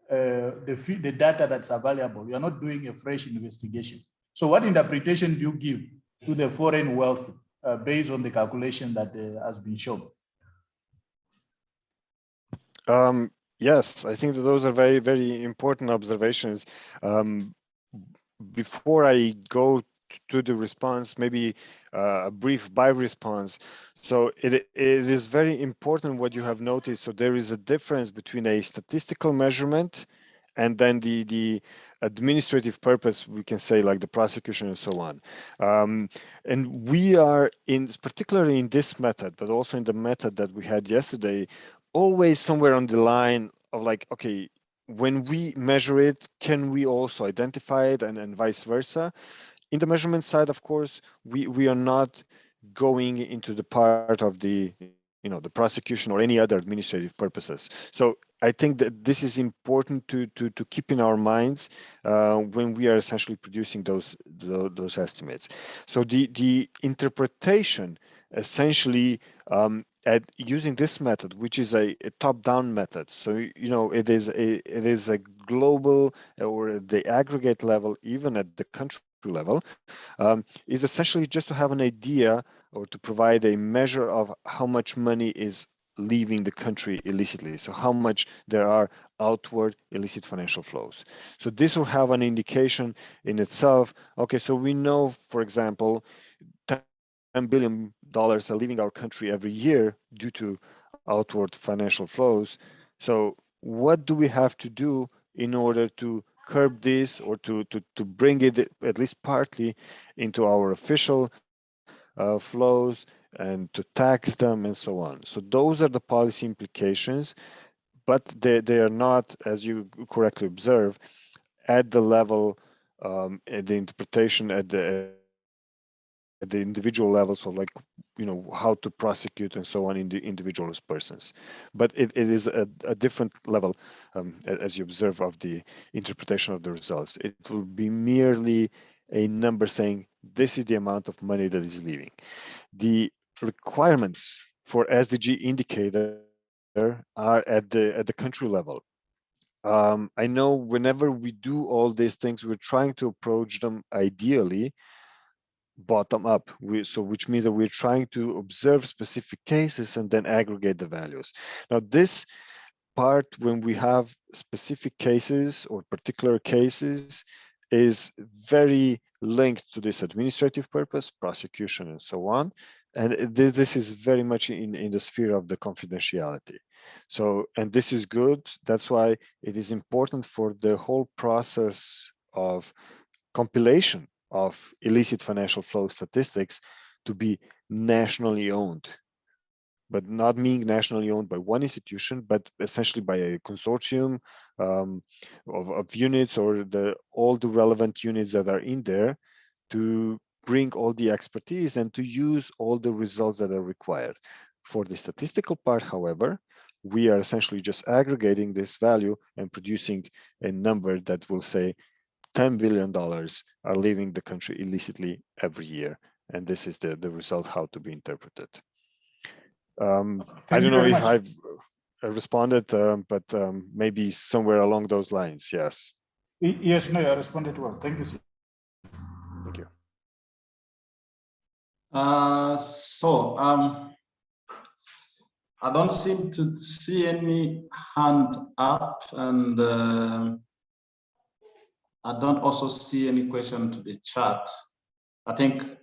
the data that's available. You are not doing a fresh investigation. So what interpretation do you give to the foreign wealth based on the calculation that has been shown? Yes, I think that those are very, very important observations. Before I go to the response, maybe a brief response. So it is very important what you have noticed. So there is a difference between a statistical measurement and then the administrative purpose, we can say, like the prosecution and so on. And we are particularly in this method, but also in the method that we had yesterday, always somewhere on the line of like, okay, when we measure it, can we also identify it, and vice versa? In the measurement side, of course, we are not going into the part of the the prosecution or any other administrative purposes. So I think that this is important to keep in our minds when we are essentially producing those estimates. So the interpretation essentially at using this method, which is a top-down method. So it is a global or the aggregate level, even at the country level, is essentially just to have an idea or to provide a measure of how much money is leaving the country illicitly. So how much there are outward illicit financial flows. So this will have an indication in itself. Okay, so we know, for example, $10 billion are leaving our country every year due to outward financial flows. So what do we have to do in order to curb this, or to bring it at least partly into our official flows, and to tax them and so on? So those are the policy implications, but they are not, as you correctly observe, at the level, at the interpretation at the individual levels of, like, how to prosecute and so on in the individual persons. But it is a different level, as you observe, of the interpretation of the results. It will be merely a number saying this is the amount of money that is leaving. The requirements for SDG indicator are at the country level. I know whenever we do all these things, we're trying to approach them ideally bottom up, which means that we're trying to observe specific cases and then aggregate the values. Now this part, when we have specific cases or particular cases, is very linked to this administrative purpose, prosecution, and so on. And this is very much in the sphere of the confidentiality. So, and this is good. That's why it is important for the whole process of compilation of illicit financial flow statistics to be nationally owned, but not being nationally owned by one institution, but essentially by a consortium of units, or all the relevant units that are in there, to bring all the expertise and to use all the results that are required. For the statistical part, however, we are essentially just aggregating this value and producing a number that will say $10 billion are leaving the country illicitly every year. And this is the result how to be interpreted. I don't know if I've responded, but maybe somewhere along those lines, yes. Yes, no, I responded well. Thank you, sir. Thank you. I don't seem to see any hand up, and I don't also see any question to the chat. I think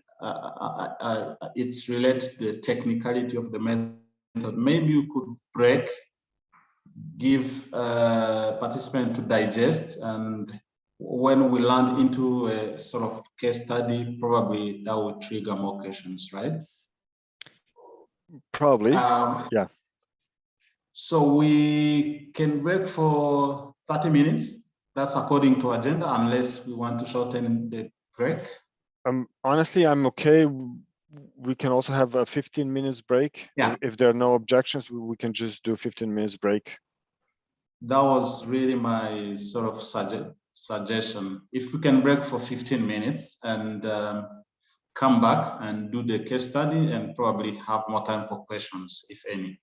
it's related to the technicality of the method. Maybe you could break, give participants to digest, and when we land into a sort of case study, probably that will trigger more questions, right? Probably, yeah. So we can break for 30 minutes. That's according to agenda, unless we want to shorten the break. Honestly, I'm okay. We can also have a 15 minutes break. Yeah. If there are no objections, we can just do 15 minutes break. That was really my sort of suggestion. If we can break for 15 minutes and come back and do the case study, and probably have more time for questions, if any.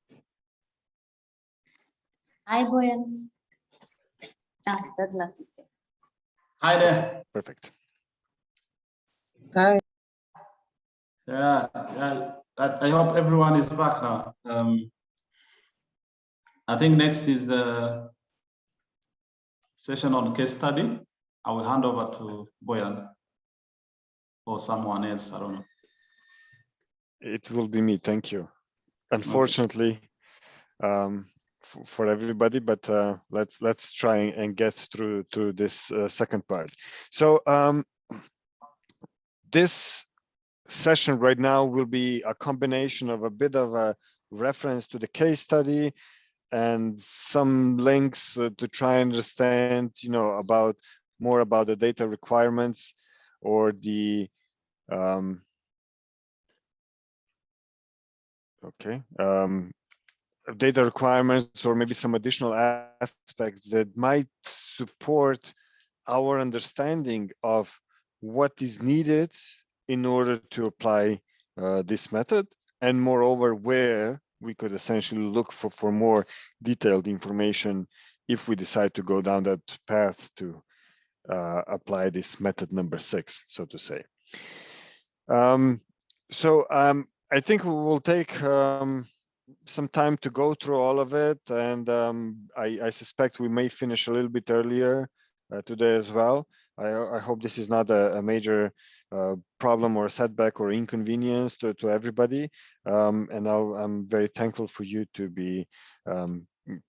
Hi, Bojan. Douglas. Hi there. Perfect. Hi. Yeah, I hope everyone is back now. I think next is the session on case study. I will hand over to Bojan or someone else, I don't know. It will be me, thank you. Unfortunately, for everybody, but let's try and get through to this second part. So this session right now will be a combination of a bit of a reference to the case study and some links to try and understand, more about the data requirements, or the data requirements, or maybe some additional aspects that might support our understanding of what is needed in order to apply this method, and moreover, where we could essentially look for more detailed information if we decide to go down that path to apply this method number 6, so to say. I think we will take some time to go through all of it, and I suspect we may finish a little bit earlier today as well. I hope this is not a major problem or a setback or inconvenience to everybody. And I'm very thankful for you to be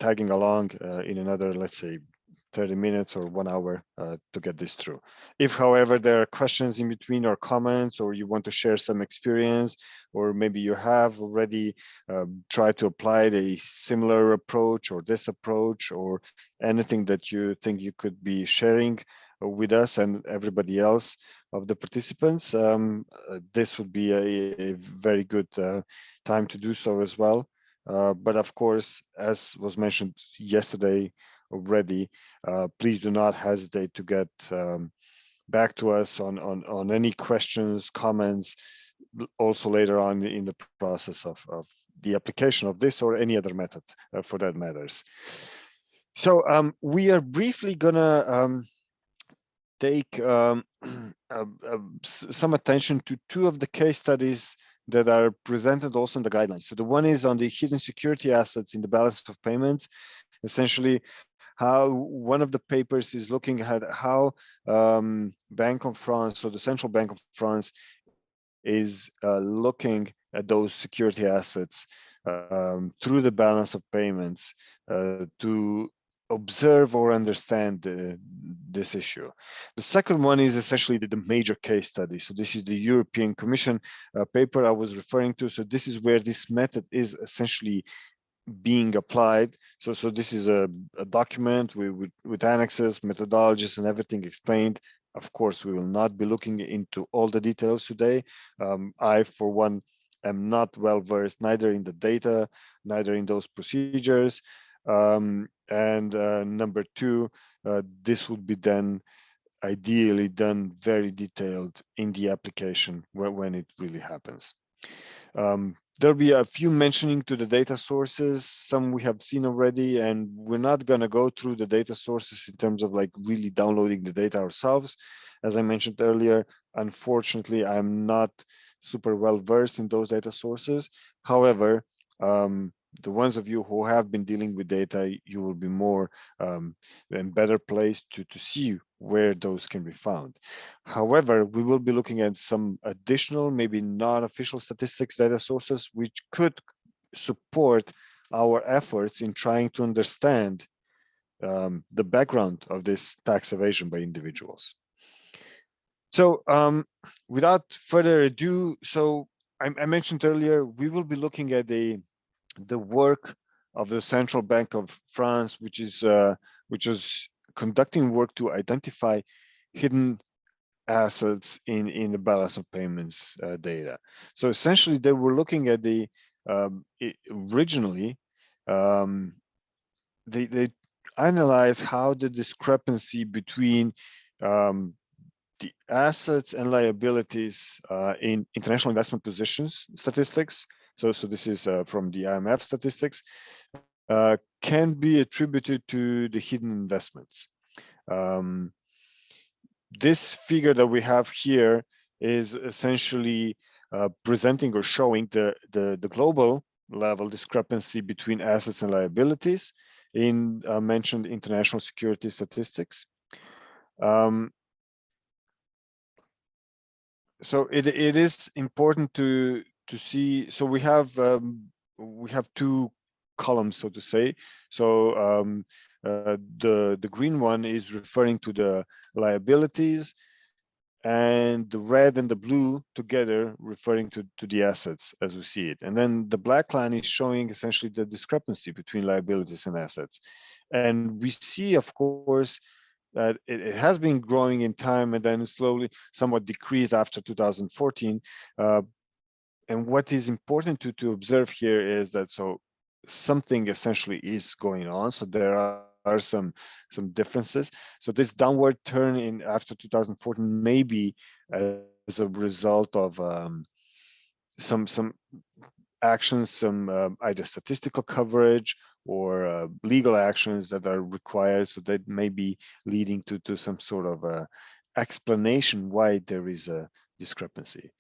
tagging along in another, let's say, 30 minutes or 1 hour to get this through. If, however, there are questions in between or comments, or you want to share some experience, or maybe you have already tried to apply a similar approach or this approach, or anything that you think you could be sharing with us and everybody else of the participants, this would be a very good time to do so as well. But of course, as was mentioned yesterday already, please do not hesitate to get back to us on any questions, comments, also later on in the process of the application of this or any other method for that matters. So we are briefly gonna take some attention to two of the case studies that are presented also in the guidelines. So the one is on the hidden security assets in the balance of payments. Essentially, how one of the papers is looking at how Bank of France, so the Central Bank of France, is looking at those security assets through the balance of payments to observe or understand this issue. The second one is essentially the major case study. So this is the European Commission paper I was referring to. So this is where this method is essentially being applied. So this is a document with annexes, methodologies, and everything explained. Of course, we will not be looking into all the details today. I, for one, am not well versed neither in the data, neither in those procedures. And number two, this would be then ideally done very detailed in the application when it really happens. There'll be a few mentioning to the data sources, some we have seen already, and we're not going to go through the data sources in terms of like really downloading the data ourselves. As I mentioned earlier, unfortunately, I'm not super well versed in those data sources. However, the ones of you who have been dealing with data, you will be more and better placed to see where those can be found. However, we will be looking at some additional, maybe non-official statistics data sources, which could support our efforts in trying to understand the background of this tax evasion by individuals. So without further ado, so I mentioned earlier, we will be looking at the work of the Central Bank of France, which is conducting work to identify hidden assets in the balance of payments data. So essentially, they were looking at the originally they analyzed how the discrepancy between the assets and liabilities in international investment positions statistics. So this is from the IMF statistics, can be attributed to the hidden investments. This figure that we have here is essentially presenting or showing the global level discrepancy between assets and liabilities in mentioned international security statistics. So it is important to see. So we have two columns, so to say. So the green one is referring to the liabilities, and the red and the blue together referring to the assets as we see it. And then the black line is showing essentially the discrepancy between liabilities and assets. And we see, of course, that it has been growing in time and then slowly somewhat decreased after 2014. And what is important to observe here is that so something essentially is going on. So there are some differences. So this downward turn in after 2014 may be as a result of some actions, some either statistical coverage or legal actions that are required. So that may be leading to some sort of explanation why there is a discrepancy.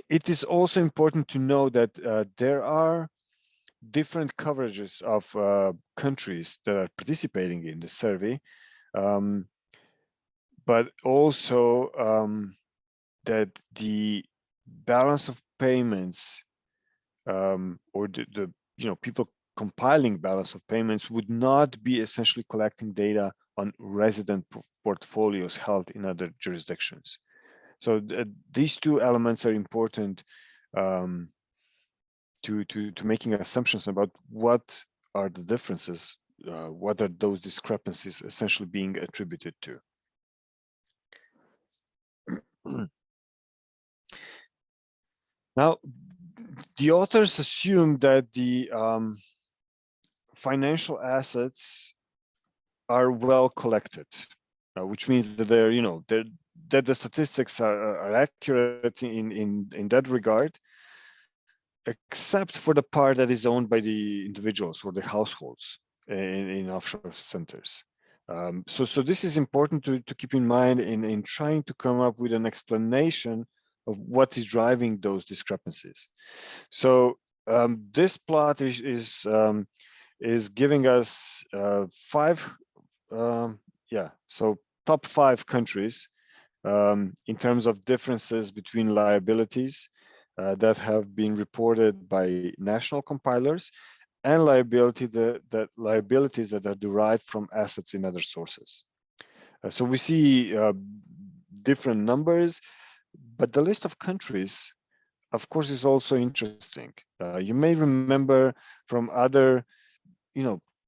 it is also important to know that there are different coverages of countries that are participating in the survey, but also that the balance of payments or the people compiling balance of payments would not be essentially collecting data on resident portfolios held in other jurisdictions. So these two elements are important to making assumptions about what are the differences, what are those discrepancies essentially being attributed to. Now, the authors assume that the financial assets are well collected, which means that that the statistics are accurate in that regard, except for the part that is owned by the individuals or the households in offshore centers. So this is important to keep in mind in trying to come up with an explanation of what is driving those discrepancies. So this plot is giving us top 5 countries in terms of differences between liabilities that have been reported by national compilers and liabilities that are derived from assets in other sources. So we see different numbers, but the list of countries, of course, is also interesting. You may remember from other,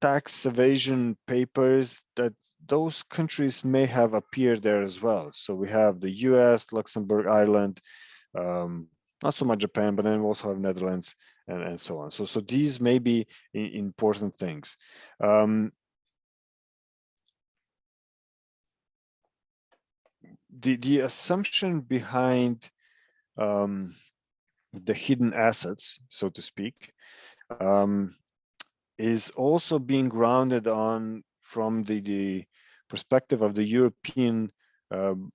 tax evasion papers that those countries may have appeared there as well. So we have the US, Luxembourg, Ireland, not so much Japan, but then we also have Netherlands and so on. So these may be important things. The assumption behind the hidden assets, so to speak, is also being grounded on from the perspective of the European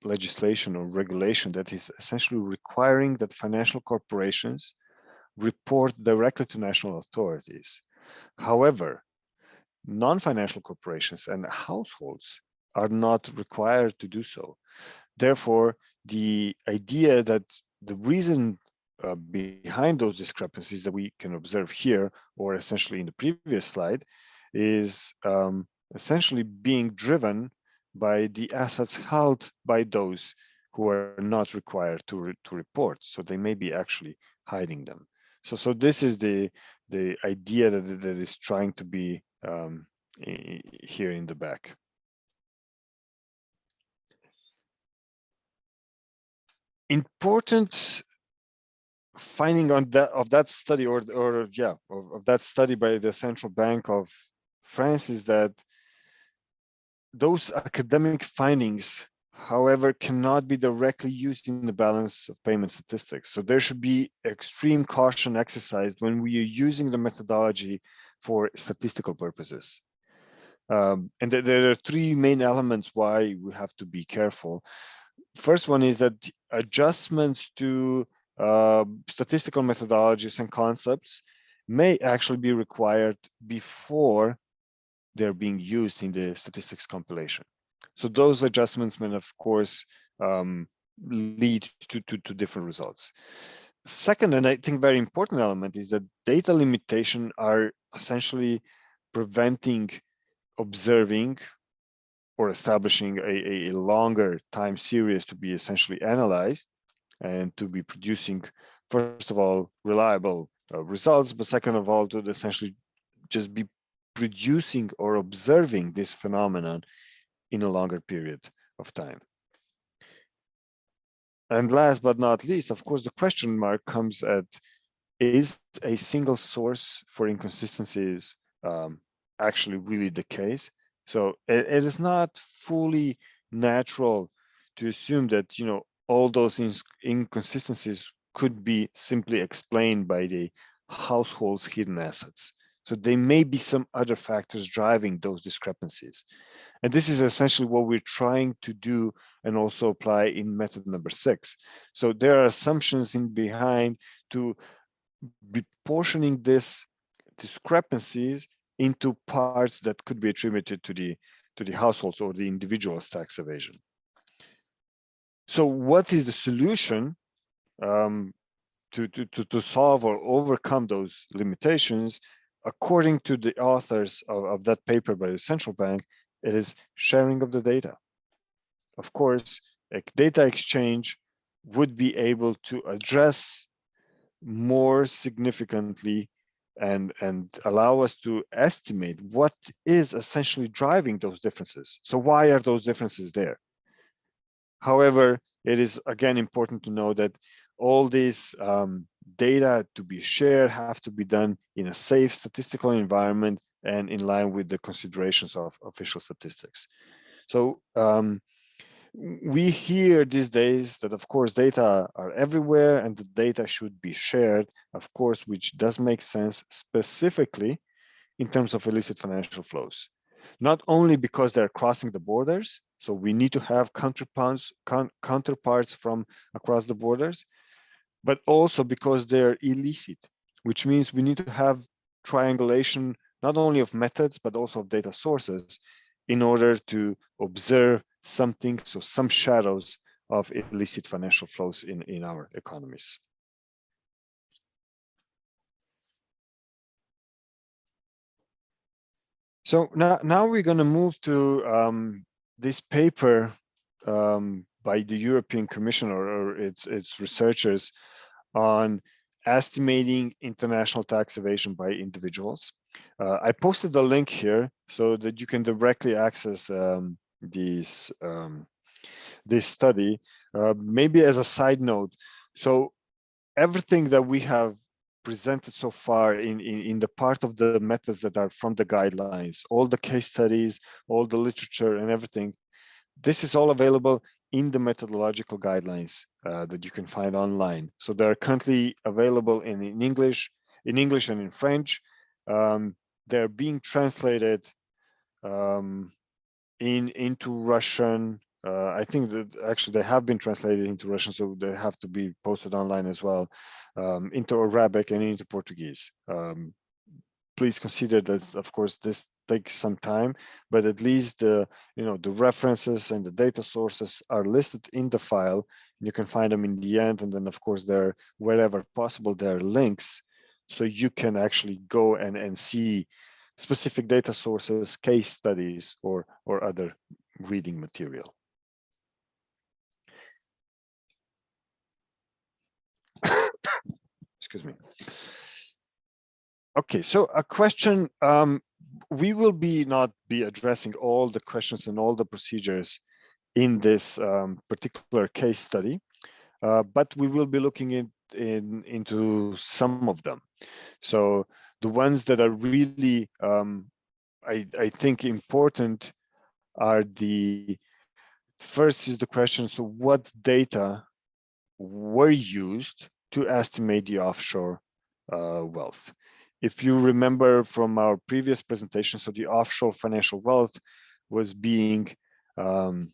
legislation or regulation that is essentially requiring that financial corporations report directly to national authorities. However, non-financial corporations and households are not required to do so. Therefore, the idea that the reason behind those discrepancies that we can observe here, or essentially in the previous slide, is essentially being driven by the assets held by those who are not required to report. So they may be actually hiding them. So this is the idea that is trying to be here in the back. Important finding of that study of that study by the Central Bank of France is that those academic findings, however, cannot be directly used in the balance of payment statistics. So there should be extreme caution exercised when we are using the methodology for statistical purposes. And there are 3 main elements why we have to be careful. First one is that adjustments to statistical methodologies and concepts may actually be required before they're being used in the statistics compilation. So those adjustments may, of course, lead to different results. Second, and I think very important element, is that data limitation are essentially preventing observing or establishing a longer time series to be essentially analyzed and to be producing, first of all, reliable results, but second of all, to essentially just be producing or observing this phenomenon in a longer period of time. And last but not least, of course, the question mark comes at, is a single source for inconsistencies actually really the case? So it is not fully natural to assume that all those inconsistencies could be simply explained by the household's hidden assets. So there may be some other factors driving those discrepancies. And this is essentially what we're trying to do and also apply in method number 6. So there are assumptions in behind to be portioning this discrepancies into parts that could be attributed to the households or the individual's tax evasion. So what is the solution to solve or overcome those limitations? According to the authors of that paper by the central bank, it is sharing of the data. Of course, a data exchange would be able to address more significantly and allow us to estimate what is essentially driving those differences. So why are those differences there? However, it is again important to know that all these data to be shared have to be done in a safe statistical environment and in line with the considerations of official statistics. So we hear these days that, of course, data are everywhere and the data should be shared, of course, which does make sense specifically in terms of illicit financial flows. Not only because they're crossing the borders, so we need to have counterparts from across the borders, but also because they're illicit, which means we need to have triangulation not only of methods, but also of data sources in order to observe something, so some shadows of illicit financial flows in our economies. So now we're going to move to this paper by the European Commission or its researchers on estimating international tax evasion by individuals. I posted the link here so that you can directly access this study. Maybe as a side note, so everything that we have presented so far in the part of the methods that are from the guidelines, all the case studies, all the literature and everything, this is all available in the methodological guidelines that you can find online. So they're currently available in English and in French. They're being translated into Russian. I think that actually they have been translated into Russian, so they have to be posted online as well, into Arabic and into Portuguese. Please consider that, of course, this takes some time, but at least the references and the data sources are listed in the file. You can find them in the end, and then of course there, wherever possible, there are links, so you can actually go and see specific data sources, case studies, or other reading material. Excuse me. Okay, so a question. We will not be addressing all the questions and all the procedures in this particular case study, but we will be looking into some of them. So the ones that are really, I think, important are first is the question, so what data were used to estimate the offshore wealth? If you remember from our previous presentation, so the offshore financial wealth was being broken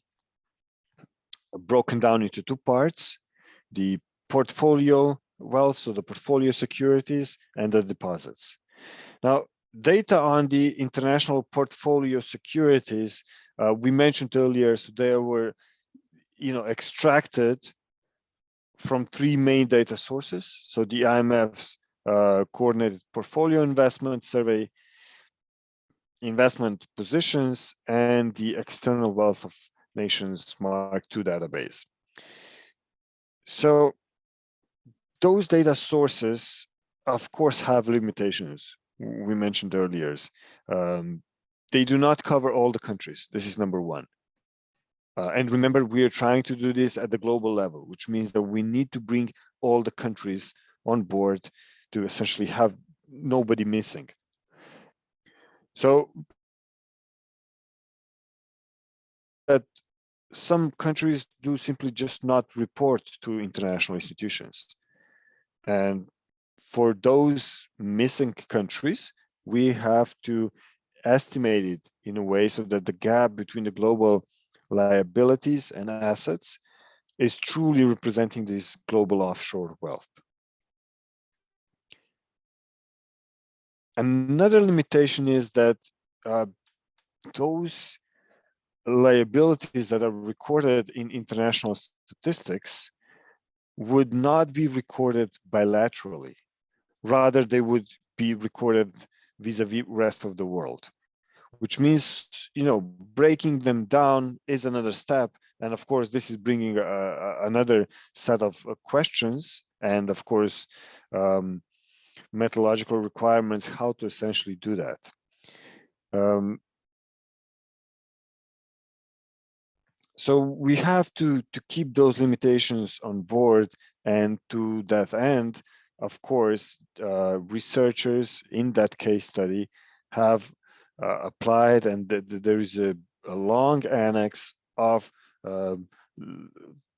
down into two parts: the portfolio wealth, so the portfolio securities, and the deposits. Now, data on the international portfolio securities, we mentioned earlier, so they were extracted from three main data sources. So the IMF's coordinated portfolio investment survey, investment positions, and the external wealth of nations Mark II database. So those data sources, of course, have limitations. We mentioned earlier. They do not cover all the countries. This is number one. And remember, we are trying to do this at the global level, which means that we need to bring all the countries on board to essentially have nobody missing. So that some countries do simply just not report to international institutions. And for those missing countries, we have to estimated in a way so that the gap between the global liabilities and assets is truly representing this global offshore wealth. Another limitation is that those liabilities that are recorded in international statistics would not be recorded bilaterally. Rather, they would be recorded vis-a-vis rest of the world, which means, breaking them down is another step. And of course, this is bringing another set of questions and, of course, methodological requirements how to essentially do that. So we have to keep those limitations on board, and to that end, of course, researchers in that case study have applied, and there is a long annex of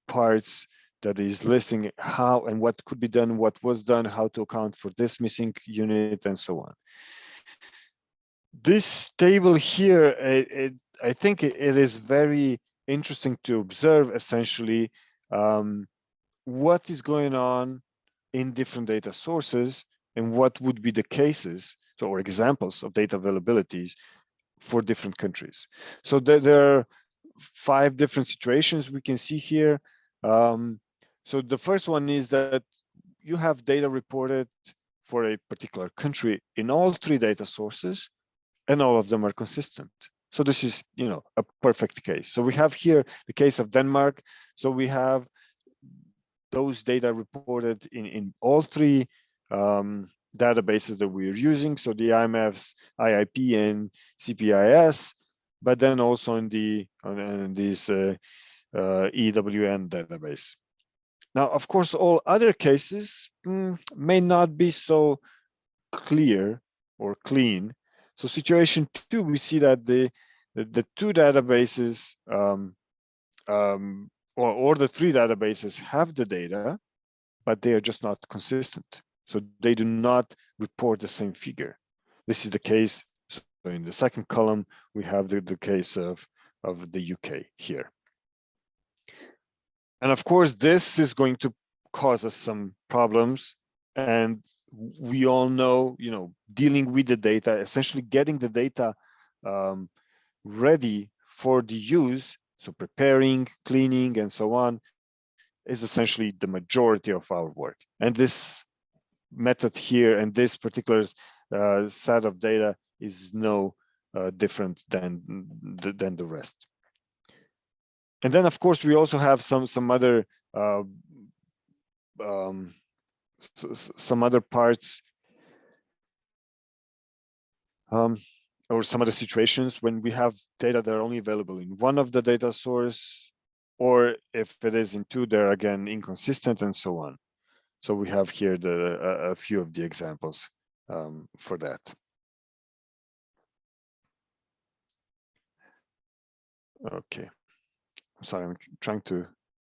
parts that is listing how and what could be done, what was done, how to account for this missing unit, and so on. This table here, I think it is very interesting to observe essentially what is going on in different data sources and what would be the cases, or examples of data availabilities for different countries. So there are 5 different situations we can see here. So the first one is that you have data reported for a particular country in all 3 data sources, and all of them are consistent. So this is, a perfect case. So we have here the case of Denmark. So we have those data reported in all 3 databases that we're using. So the IMF's IIP and CPIS, but then also in this EWN database. Now, of course, all other cases may not be so clear or clean. So situation 2, we see that the 2 databases or the 3 databases have the data, but they are just not consistent. So they do not report the same figure. This is the case. So in the second column, we have the case of the UK here. And of course, this is going to cause us some problems. And we all know, dealing with the data, essentially getting the data ready for the use, so preparing, cleaning, and so on, is essentially the majority of our work. And this method here and this particular set of data is no different than the rest. And then, of course, we also have some other parts or some other situations when we have data that are only available in one of the data source, or if it is in 2, they're again inconsistent, and so on. So we have here a few of the examples for that. Okay, I'm sorry, I'm trying to,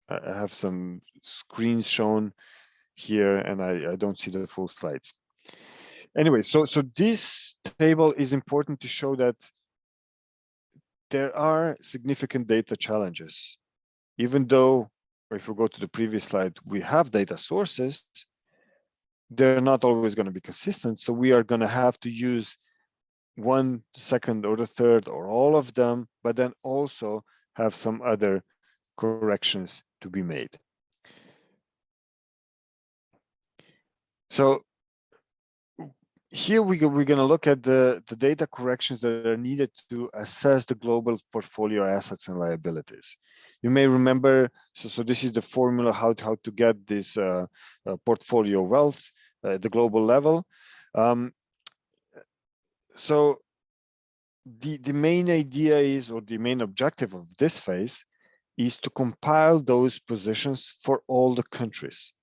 I have some screens shown here and I don't see the full slides. Anyway, so this table is important to show that there are significant data challenges. Even though, if we go to the previous slide, we have data sources, they're not always going to be consistent. So we are going to have to use 1, 2nd, or the 3rd, or all of them, but then also have some other corrections to be made. So here we're going to look at the data corrections that are needed to assess the global portfolio assets and liabilities. You may remember, so this is the formula how to get this portfolio wealth at the global level. So the main idea is, or the main objective of this phase is to compile those positions for all the countries,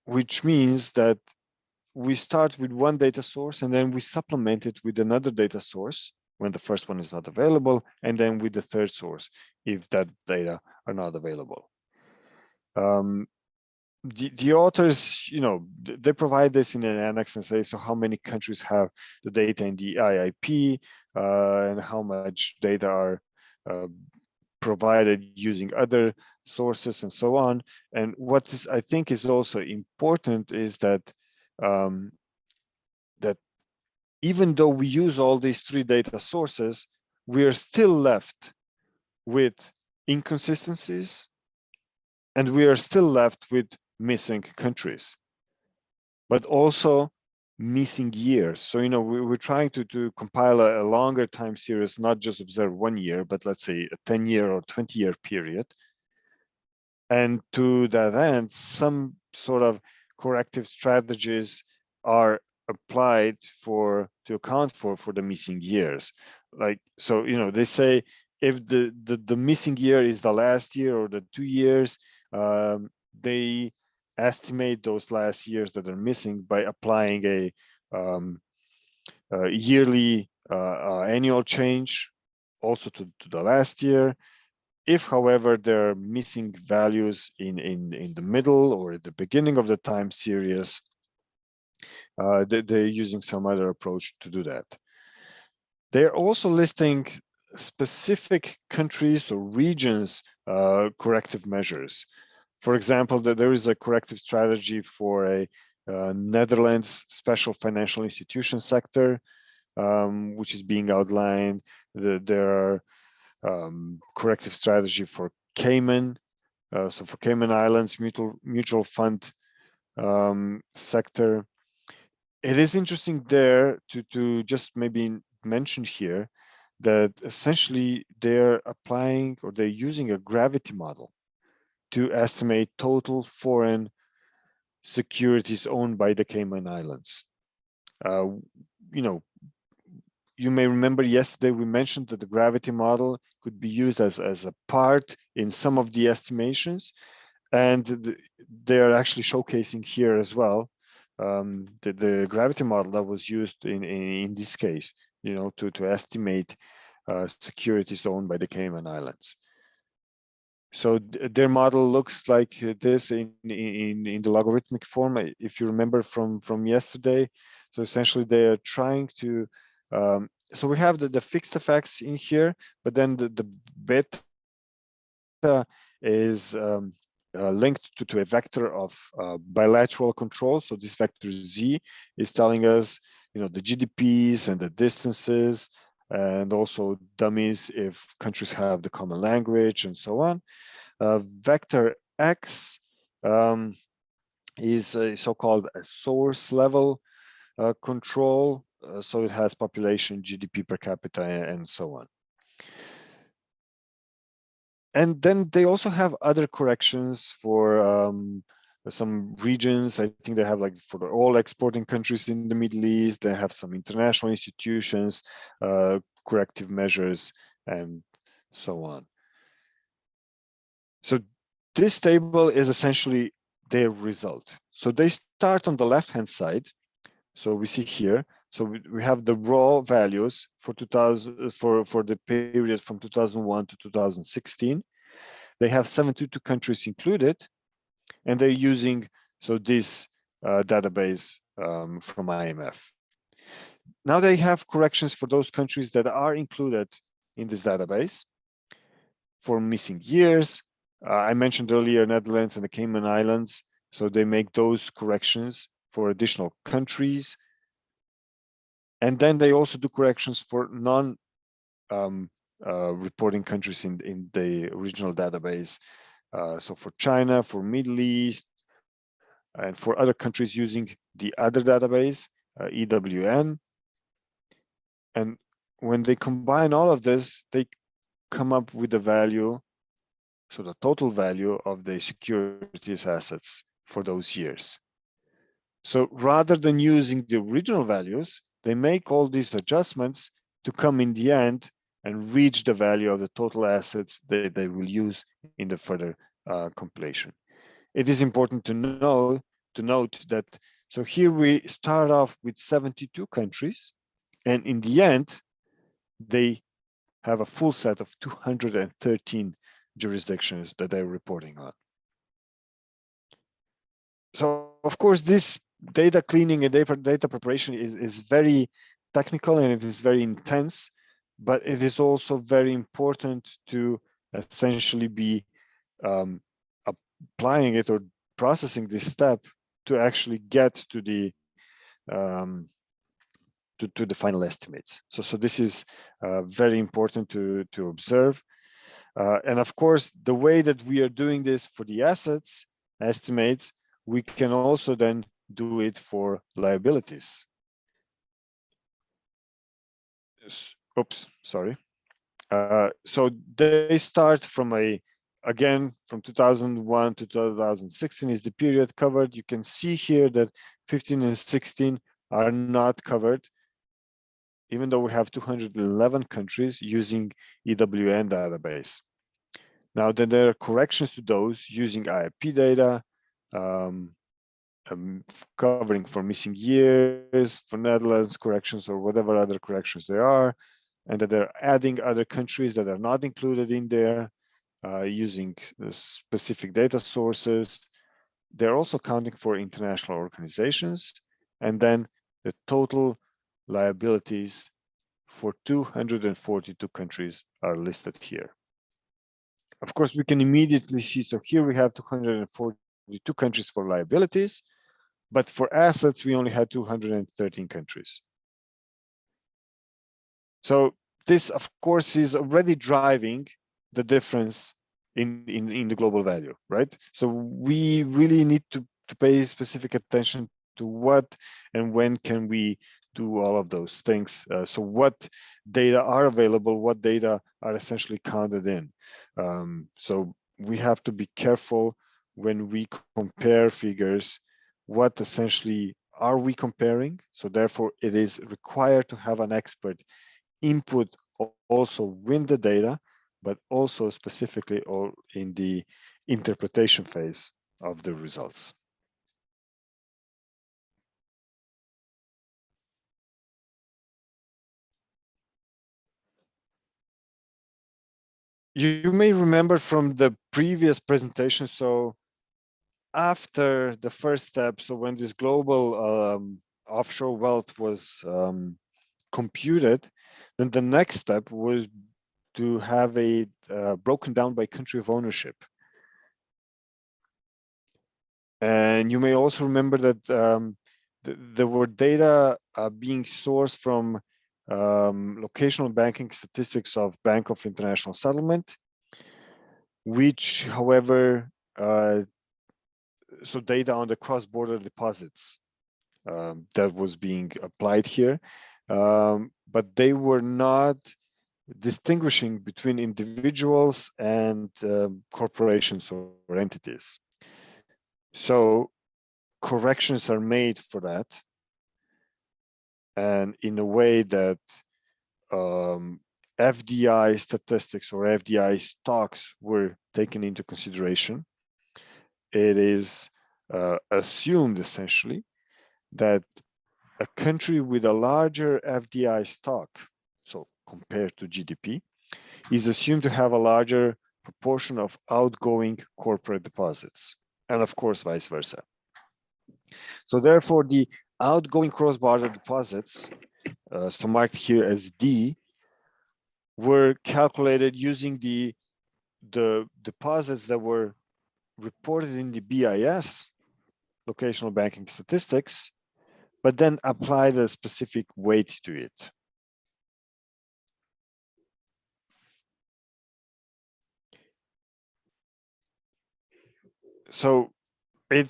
which means that we start with one data source and then we supplement it with another data source when the first one is not available, and then with the 3rd source if that data are not available. the authors, they provide this in an annex and say, so how many countries have the data in the IIP and how much data are provided using other sources and so on. And what is, I think, is also important is that that even though we use all these three data sources, we are still left with inconsistencies, and we are still left with missing countries, but also missing years. So, we're trying to compile a longer time series, not just observe 1 year, but let's say a 10-year or 20-year period. And to that end, some sort of corrective strategies are applied to account for the missing years. Like, so, they say if the missing year is the last year or the 2 years, they estimate those last years that are missing by applying a yearly annual change also to the last year. If, however, there are missing values in the middle or at the beginning of the time series, they're using some other approach to do that. They're also listing specific countries or regions corrective measures. For example, there is a corrective strategy for a Netherlands special financial institution sector, which is being outlined. There are corrective strategy for Cayman, so for Cayman Islands mutual fund sector. It is interesting there to just maybe mention here that essentially they're applying or they're using a gravity model to estimate total foreign securities owned by the Cayman Islands. You may remember yesterday we mentioned that the gravity model could be used as a part in some of the estimations, and they're actually showcasing here as well the gravity model that was used in this case, to estimate securities owned by the Cayman Islands. So their model looks like this in the logarithmic form, if you remember from yesterday. So essentially they are trying to, so we have the fixed effects in here, but then the beta is linked to a vector of bilateral control. So this vector Z is telling us, the GDPs and the distances, and also dummies if countries have the common language and so on. Vector X is a so-called source level control. So it has population, GDP per capita, and so on. And then they also have other corrections for some regions. I think they have, like, for all exporting countries in the Middle East, they have some international institutions, corrective measures, and so on. So this table is essentially their result. So they start on the left-hand side. So we see here, so we have the raw values for 2000 for the period from 2001 to 2016. They have 72 countries included, and they're using this database from IMF. Now they have corrections for those countries that are included in this database for missing years. I mentioned earlier Netherlands and the Cayman Islands, so they make those corrections for additional countries. And then they also do corrections for non-reporting countries in the original database. So for China, for Middle East, and for other countries using the other database, EWN. And when they combine all of this, they come up with the value, so the total value of the securities assets for those years. So rather than using the original values, they make all these adjustments to come in the end and reach the value of the total assets that they will use in the further compilation. It is important to note that, so here we start off with 72 countries, and in the end, they have a full set of 213 jurisdictions that they're reporting on. So of course, this data cleaning and data preparation is very technical and it is very intense, but it is also very important to essentially be applying it or processing this step to actually get to the to the final estimates. So this is very important to observe. And of course, the way that we are doing this for the assets estimates, we can also then do it for liabilities. Oops, sorry. So they start from again, from 2001 to 2016 is the period covered. You can see here that 15 and 16 are not covered, even though we have 211 countries using EWN database. Now, then there are corrections to those using IIP data, covering for missing years, for Netherlands corrections, or whatever other corrections there are, and that they're adding other countries that are not included in there, using specific data sources. They're also counting for international organizations, and then the total liabilities for 242 countries are listed here. Of course, we can immediately see, so here we have 242 countries for liabilities, but for assets, we only had 213 countries. So this, of course, is already driving the difference in the global value, right? So we really need to pay specific attention to what and when can we do all of those things. So what data are available, what data are essentially counted in. So we have to be careful when we compare figures, what essentially are we comparing? So therefore it is required to have an expert input also with the data, but also specifically or in the interpretation phase of the results. You may remember from the previous presentation, so after the first step, so when this global offshore wealth was computed, then the next step was to have a broken down by country of ownership. And you may also remember that there were data being sourced from locational banking statistics of Bank of International Settlement, which, however, so data on the cross-border deposits that was being applied here, but they were not distinguishing between individuals and corporations or entities. So corrections are made for that, and in a way that FDI statistics or FDI stocks were taken into consideration. It is assumed essentially that a country with a larger FDI stock, so compared to GDP, is assumed to have a larger proportion of outgoing corporate deposits, and of course vice versa. So therefore the outgoing cross-border deposits, so marked here as D, were calculated using the deposits that were reported in the BIS, locational banking statistics, but then applied a specific weight to it. So it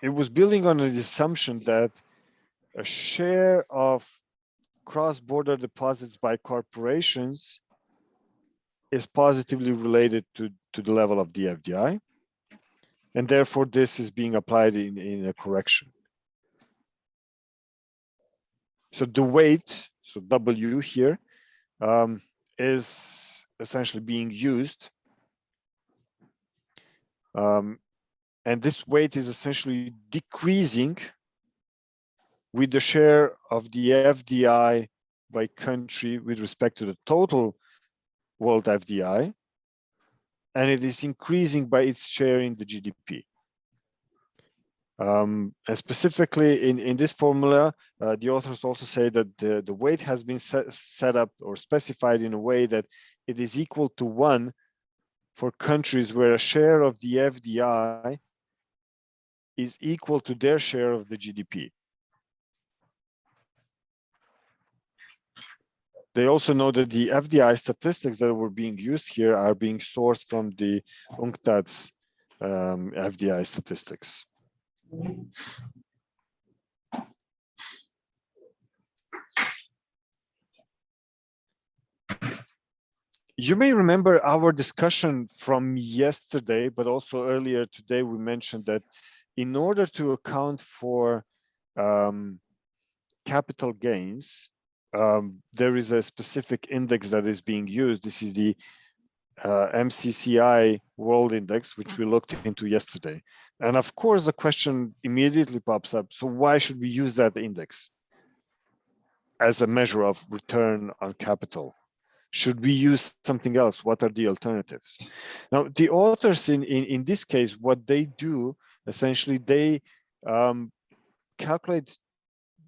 was building on the assumption that a share of cross-border deposits by corporations is positively related to the level of the FDI, and therefore this is being applied in a correction. So the weight, so W here, is essentially being used, and this weight is essentially decreasing with the share of the FDI by country with respect to the total world FDI, and it is increasing by its share in the GDP. And specifically in this formula, the authors also say that the weight has been set up or specified in a way that it is equal to 1 for countries where a share of the FDI is equal to their share of the GDP. They also know that the FDI statistics that were being used here are being sourced from the UNCTAD's FDI statistics. You may remember our discussion from yesterday, but also earlier today, we mentioned that in order to account for capital gains, there is a specific index that is being used. This is the MCCI World Index, which we looked into yesterday. And of course, the question immediately pops up. So why should we use that index as a measure of return on capital? Should we use something else? What are the alternatives? Now, the authors in this case, what they do, essentially, they calculate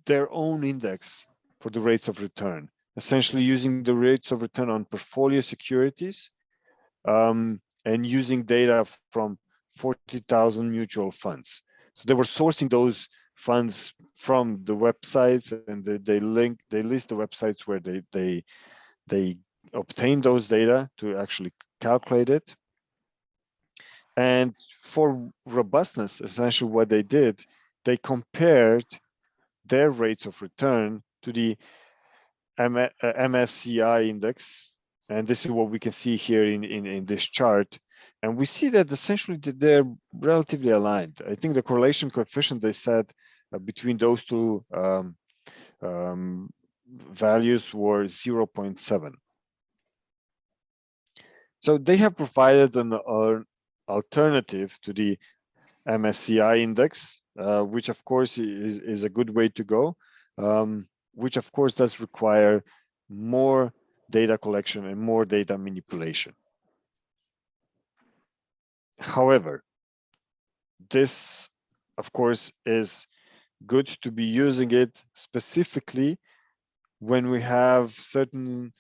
their own index for the rates of return, essentially using the rates of return on portfolio securities and using data from 40,000 mutual funds. So they were sourcing those funds from the websites, and they list the websites where they obtain those data to actually calculate it. And for robustness, essentially what they did, they compared their rates of return to the MSCI index. And this is what we can see here in this chart. And we see that essentially they're relatively aligned. I think the correlation coefficient they said between those two values were 0.7. So they have provided an alternative to the MSCI index, which of course is a good way to go, which of course does require more data collection and more data manipulation. However, this of course is good to be using it specifically when we have certain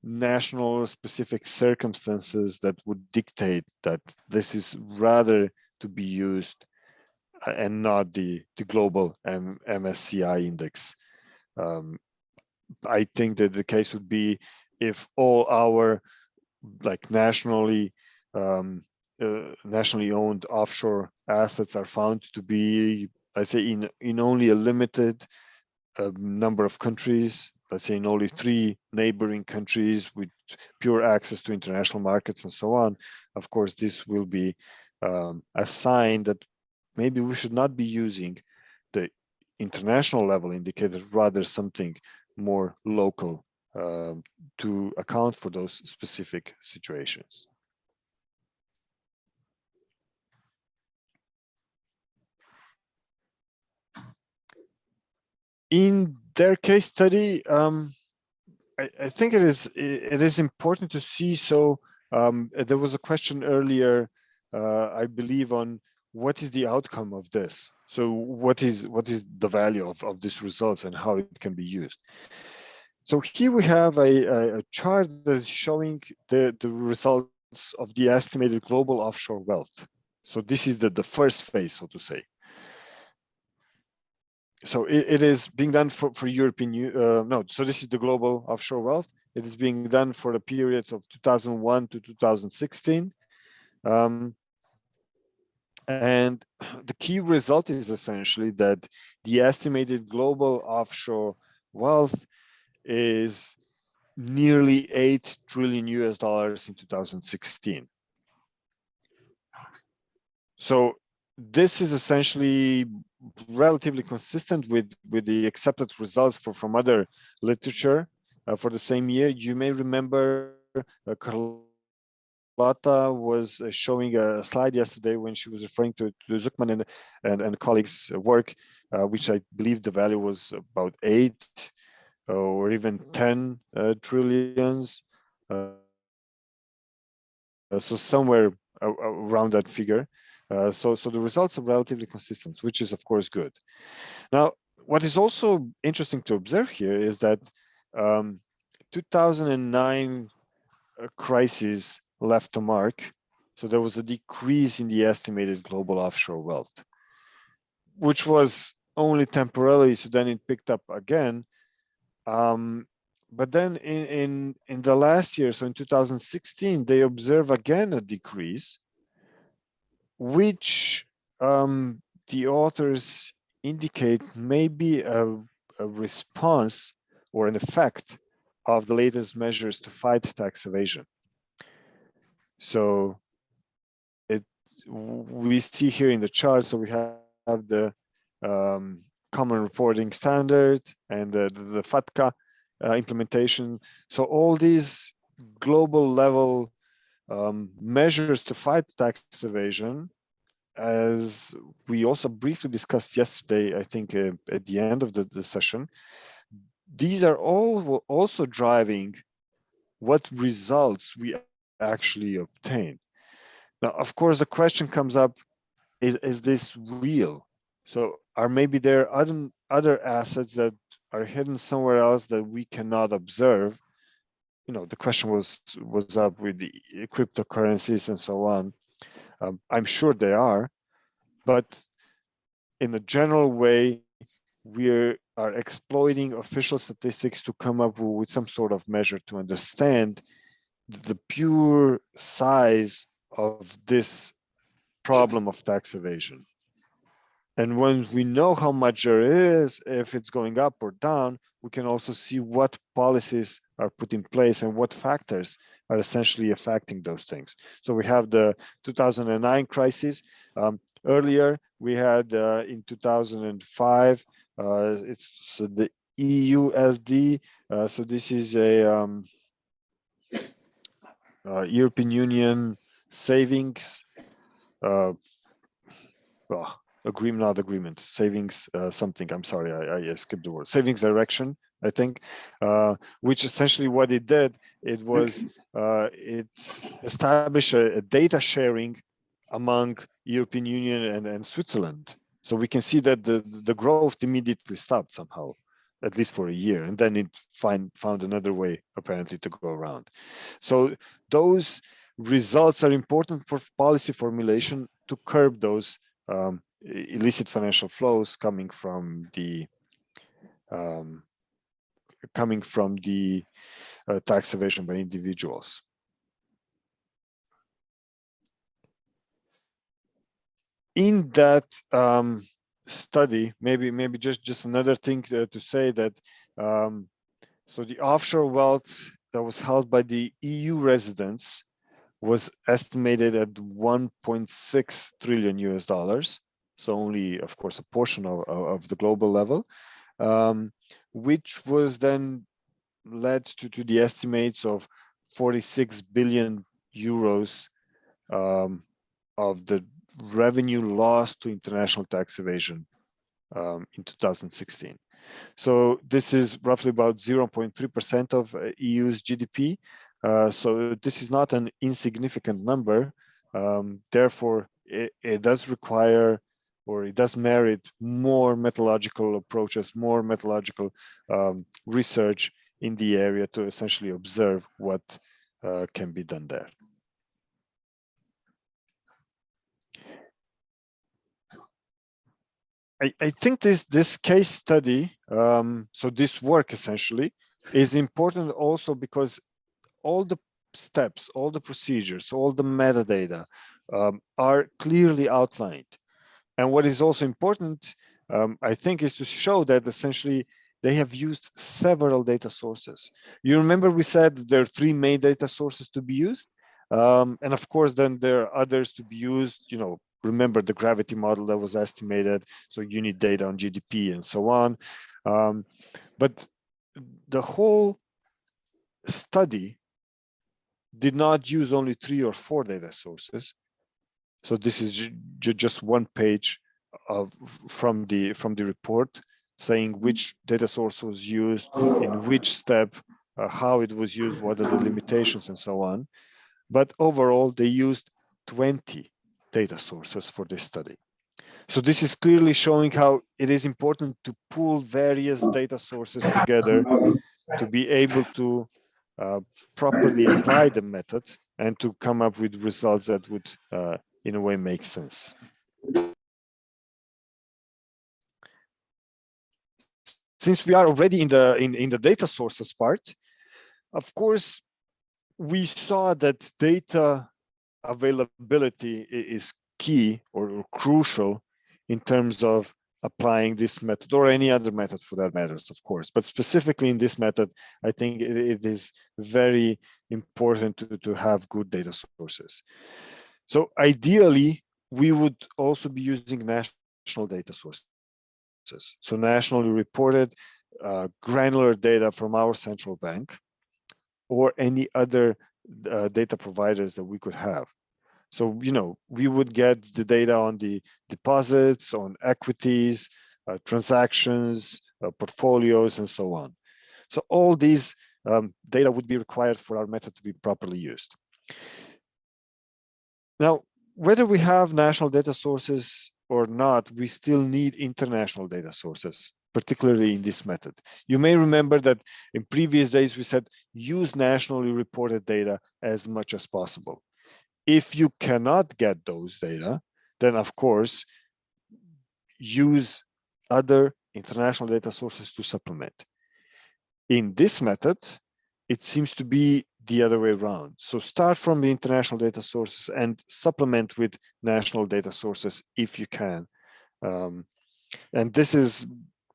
national specific circumstances that would dictate that this is rather to be used and not the global MSCI index. I think that the case would be if all our nationally owned offshore assets are found to be, let's say, in only a limited number of countries, let's say in only 3 neighboring countries with pure access to international markets and so on. Of course, this will be a sign that maybe we should not be using the international level indicator, rather something more local to account for those specific situations. In their case study, I think it is important to see. So there was a question earlier, I believe, on what is the outcome of this. So what is the value of these results and how it can be used. So here we have a chart that is showing the results of the estimated global offshore wealth. So this is the first phase, so to say. So it is being done for European, no, so this is the global offshore wealth. It is being done for the period of 2001 to 2016. And the key result is essentially that the estimated global offshore wealth is nearly $8 trillion in 2016. So this is essentially relatively consistent with the accepted results from other literature for the same year. You may remember Carlotta was showing a slide yesterday when she was referring to Zuckman and colleagues' work, which I believe the value was about 8 or even 10 trillions. So somewhere around that figure. So the results are relatively consistent, which is of course good. Now, what is also interesting to observe here is that 2009 crisis left a mark. So there was a decrease in the estimated global offshore wealth, which was only temporarily. So then it picked up again. But then in the last year, so in 2016, they observe again a decrease, which the authors indicate may be a response or an effect of the latest measures to fight tax evasion. So we see here in the chart, so we have the common reporting standard and the FATCA implementation. So all these global level measures to fight tax evasion, as we also briefly discussed yesterday, I think at the end of the session, these are all also driving what results we actually obtain. Now, of course, the question comes up, is this real? So are maybe there other assets that are hidden somewhere else that we cannot observe? You know, the question was up with the cryptocurrencies and so on. I'm sure there are, but in a general way, we are exploiting official statistics to come up with some sort of measure to understand the pure size of this problem of tax evasion. And when we know how much there is, if it's going up or down, we can also see what policies are put in place and what factors are essentially affecting those things. So we have the 2009 crisis. Earlier, we had in 2005, it's the EUSD. So this is a European Union savings savings something. I'm sorry, I skipped the word. Savings direction, I think, which essentially what it did, it was it established a data sharing among European Union and Switzerland. So we can see that the growth immediately stopped somehow, at least for a year, and then it found another way apparently to go around. So those results are important for policy formulation to curb those illicit financial flows coming from the tax evasion by individuals. In that study, maybe just another thing to say that so the offshore wealth that was held by the EU residents was estimated at 1.6 trillion US dollars. So only, of course, a portion of the global level, which was then led to the estimates of 46 billion euros of the revenue lost to international tax evasion in 2016. So this is roughly about 0.3% of EU's GDP. So this is not an insignificant number. Therefore, it does require, or it does merit, more methodological approaches, more methodological research in the area to essentially observe what can be done there. I think this case study, so this work essentially, is important also because all the steps, all the procedures, all the metadata are clearly outlined. And what is also important, I think, is to show that essentially they have used several data sources. You remember we said there are 3 main data sources to be used. And of course, then there are others to be used, you know, remember the gravity model that was estimated, so you need data on GDP and so on. But the whole study did not use only 3 or 4 data sources. So this is just one page from the report saying which data source was used, in which step, how it was used, what are the limitations, and so on. But overall, they used 20 data sources for this study. So this is clearly showing how it is important to pool various data sources together to be able to properly apply the method and to come up with results that would, in a way, make sense. Since we are already in the data sources part, of course, we saw that data availability is key or crucial in terms of applying this method or any other method for that matters, of course. But specifically in this method, I think it is very important to have good data sources. So ideally, we would also be using national data sources. So nationally reported granular data from our central bank or any other data providers that we could have. So, you know, we would get the data on the deposits, on equities, transactions, portfolios, and so on. So all these data would be required for our method to be properly used. Now, whether we have national data sources or not, we still need international data sources, particularly in this method. You may remember that in previous days, we said use nationally reported data as much as possible. If you cannot get those data, then of course, use other international data sources to supplement. In this method, it seems to be the other way around. So start from the international data sources and supplement with national data sources if you can. And this is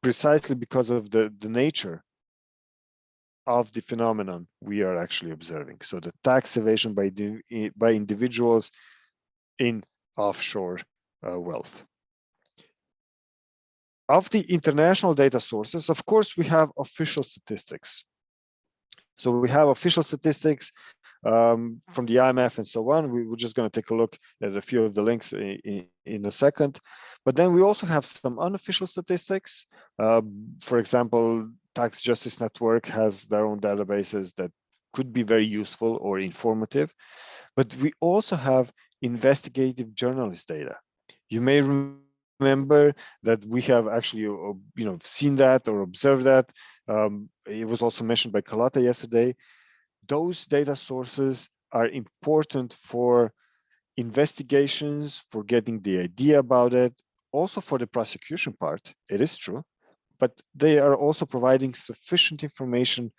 precisely because of the nature of the phenomenon we are actually observing. So the tax evasion by individuals in offshore wealth. Of the international data sources, of course, we have official statistics. So we have official statistics from the IMF and so on. We're just going to take a look at a few of the links in a second. But then we also have some unofficial statistics. For example, Tax Justice Network has their own databases that could be very useful or informative. But we also have investigative journalist data. You may remember that we have actually seen that or observed that. It was also mentioned by Carlotta yesterday. Those data sources are important for investigations, for getting the idea about it, also for the prosecution part. It is true, but they are also providing sufficient information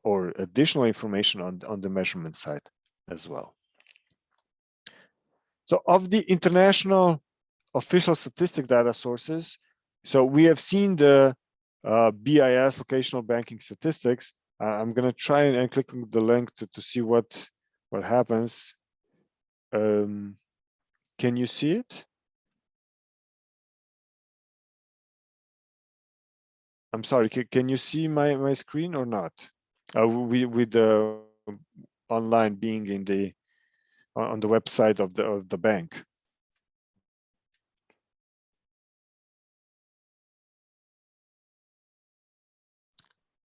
or additional information on the measurement side as well. So of the international official statistic data sources, so we have seen the BIS locational banking statistics. I'm going to try and click on the link to see what happens. Can you see it? I'm sorry, can you see my screen or not? With the online being in the on the website of the bank.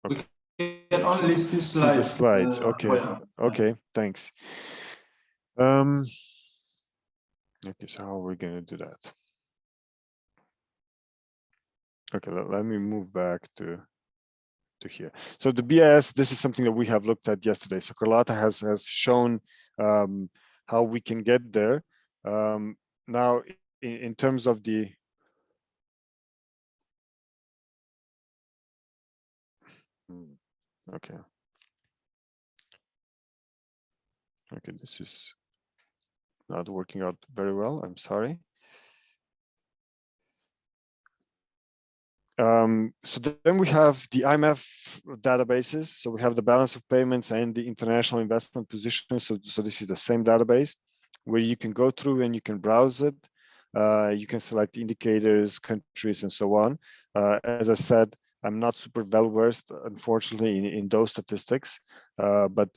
Okay. We can only see slides. See the slides. Okay. Okay. Thanks. Okay. So how are we going to do that? Okay. Let me move back to here. So the BIS, this is something that we have looked at yesterday. So Carlotta has shown how we can get there. Now, in terms of the okay. Okay, this is not working out very well. I'm sorry. So then we have the IMF databases. So we have the balance of payments and the international investment position. So this is the same database where you can go through and you can browse it. You can select indicators, countries, and so on. As I said, I'm not super well versed, unfortunately, in those statistics. But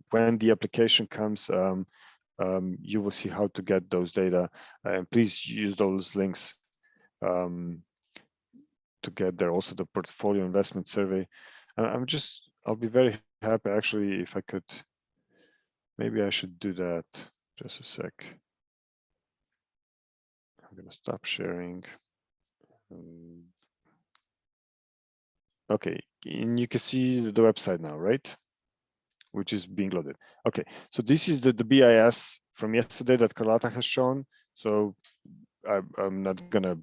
when the application comes, you will see how to get those data. And please use those links to get there. Also the portfolio investment survey. I'll be very happy actually if I could, maybe I should do that. Just a sec. I'm going to stop sharing. Okay, and you can see the website now, right? Which is being loaded. Okay, so this is the BIS from yesterday that Carlotta has shown. So I'm not gonna,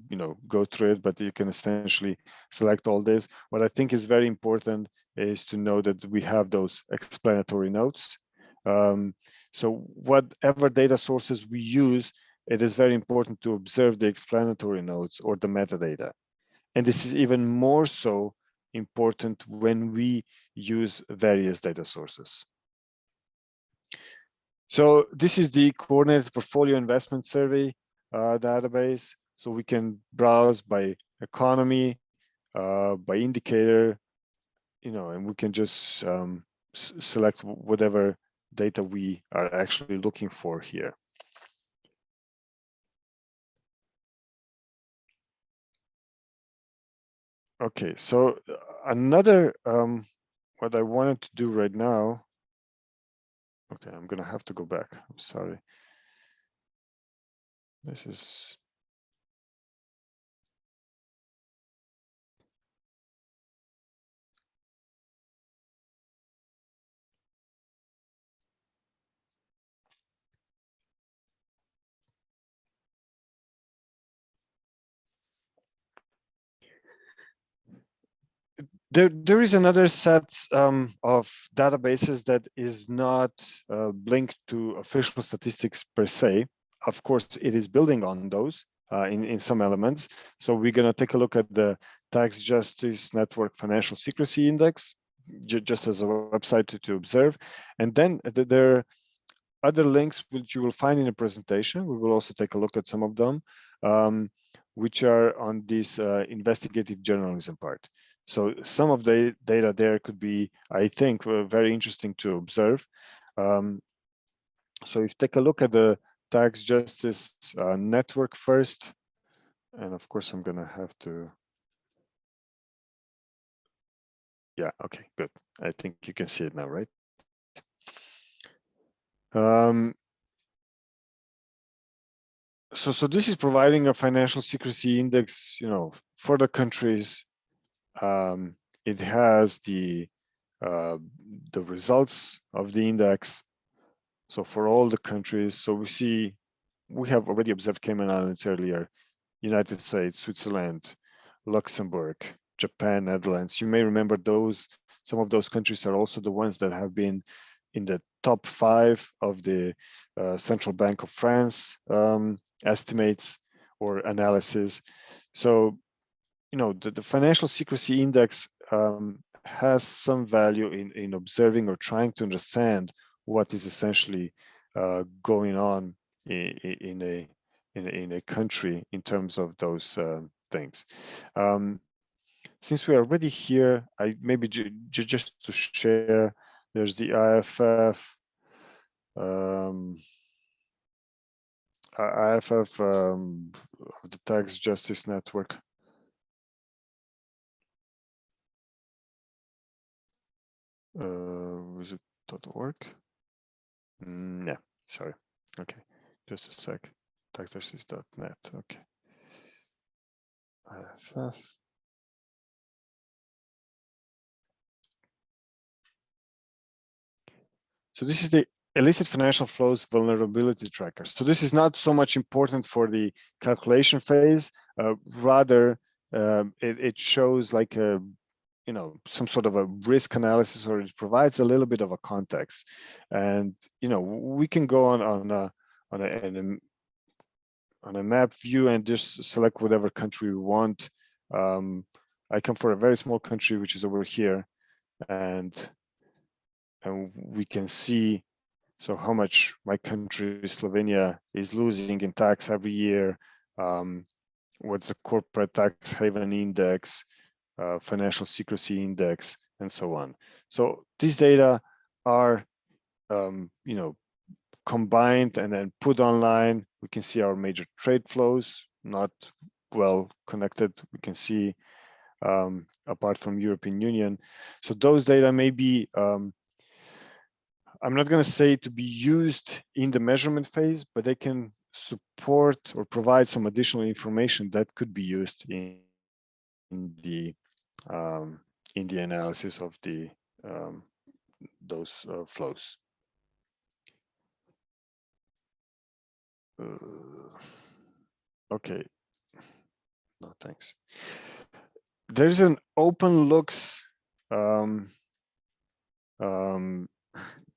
go through it, but you can essentially select all this. What I think is very important is to know that we have those explanatory notes. So whatever data sources we use, it is very important to observe the explanatory notes or the metadata. And this is even more so important when we use various data sources. So this is the Coordinated Portfolio Investment Survey database. So we can browse by economy, by indicator, and we can just select whatever data we are actually looking for here. Okay, so another, what I wanted to do right now, okay, I'm gonna have to go back, I'm sorry. This is, there is another set of databases that is not linked to official statistics per se. Of course, it is building on those in some elements. So we're going to take a look at the Tax Justice Network Financial Secrecy Index, just as a website to observe. And then there are other links which you will find in the presentation. We will also take a look at some of them, which are on this investigative journalism part. So some of the data there could be, I think, very interesting to observe. So if you take a look at the Tax Justice Network first, and of course I'm gonna have to, yeah, okay, good. I think you can see it now, right? So this is providing a financial secrecy index, for the countries. It has the results of the index. So for all the countries, so we have already observed Cayman Islands earlier, United States, Switzerland, Luxembourg, Japan, Netherlands. You may remember some of those countries are also the ones that have been in the top 5 of the Central Bank of France estimates or analysis. So, the financial secrecy index has some value in observing or trying to understand what is essentially going on in a country in terms of those things. Since we are already here, I maybe just to share, there's the IFF. IFF of the Tax Justice Network. Was it .org? Yeah, sorry. Okay, just a sec. Taxjustice.net. Okay. IFF. So this is the illicit financial flows vulnerability tracker. So this is not so much important for the calculation phase. Rather, it shows like a, some sort of a risk analysis, or it provides a little bit of a context. And we can go on a map view and just select whatever country we want. I come for a very small country, which is over here, and we can see so how much my country, Slovenia, is losing in tax every year. What's the corporate tax haven index, financial secrecy index, and so on. So these data are, combined and then put online. We can see our major trade flows, not well connected. We can see apart from European Union. So those data may be, I'm not going to say to be used in the measurement phase, but they can support or provide some additional information that could be used in the analysis of the those flows. Okay, no thanks. There's an open looks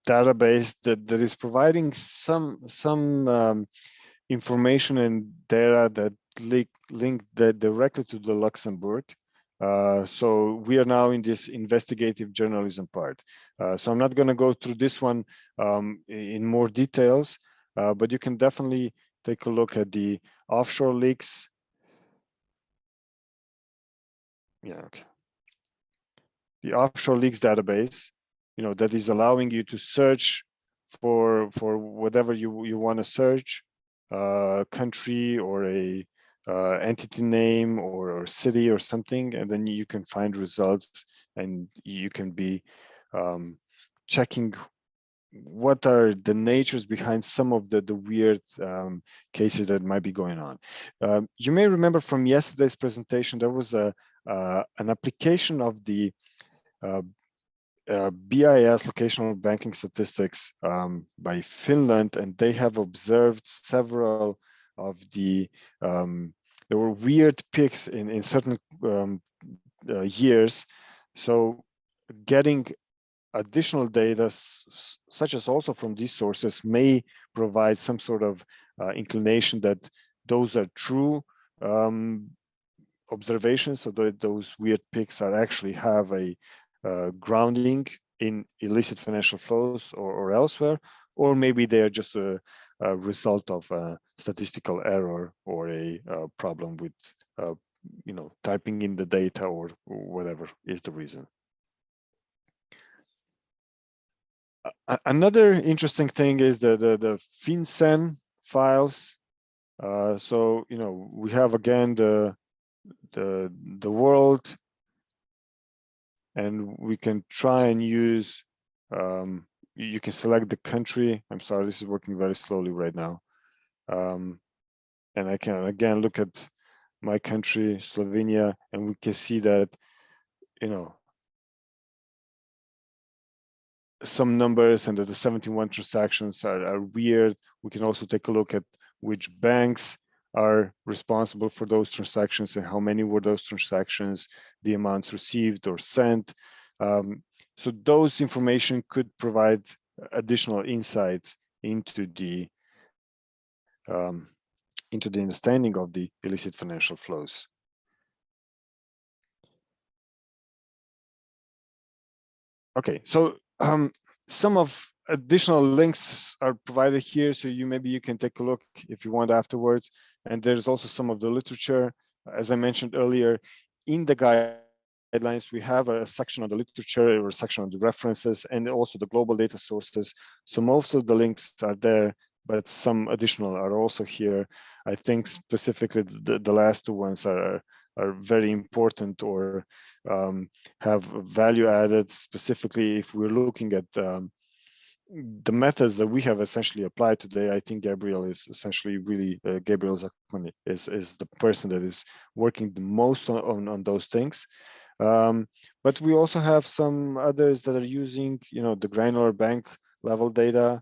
database that is providing some information and data that link that directly to the Luxembourg. So we are now in this investigative journalism part. So I'm not going to go through this one in more details, but you can definitely take a look at the offshore leaks. Yeah, okay. The offshore leaks database, you know, that is allowing you to search for whatever you want to search, country or a entity name or city or something, and then you can find results, and you can be checking what are the natures behind some of the weird cases that might be going on. You may remember from yesterday's presentation, there was an application of the BIS locational banking statistics by Finland, and they have observed several of the there were weird peaks in certain years. So getting additional data, such as also from these sources, may provide some sort of inclination that those are true observations, so that those weird peaks are actually have a grounding in illicit financial flows or elsewhere, or maybe they are just a result of a statistical error or a problem with you know, typing in the data or whatever is the reason. Another interesting thing is the Fincen files. So you know, we have again the world, and we can try and use. You can select the country. I'm sorry, this is working very slowly right now. And I can again look at my country, Slovenia, and we can see that, you know, some numbers and that the 71 transactions are weird. We can also take a look at which banks are responsible for those transactions and how many were those transactions, the amounts received or sent. So those information could provide additional insights into the understanding of the illicit financial flows. Okay, so some of additional links are provided here, so maybe you can take a look if you want afterwards. And there's also some of the literature. As I mentioned earlier, in the guidelines, we have a section on the literature or a section on the references and also the global data sources. So most of the links are there, but some additional are also here. I think specifically the last two ones are very important or have value added, specifically if we're looking at the methods that we have essentially applied today. I think Gabriel is essentially really, Gabriel Zakmani is the person that is working the most on those things. But we also have some others that are using, you know, the granular bank level data.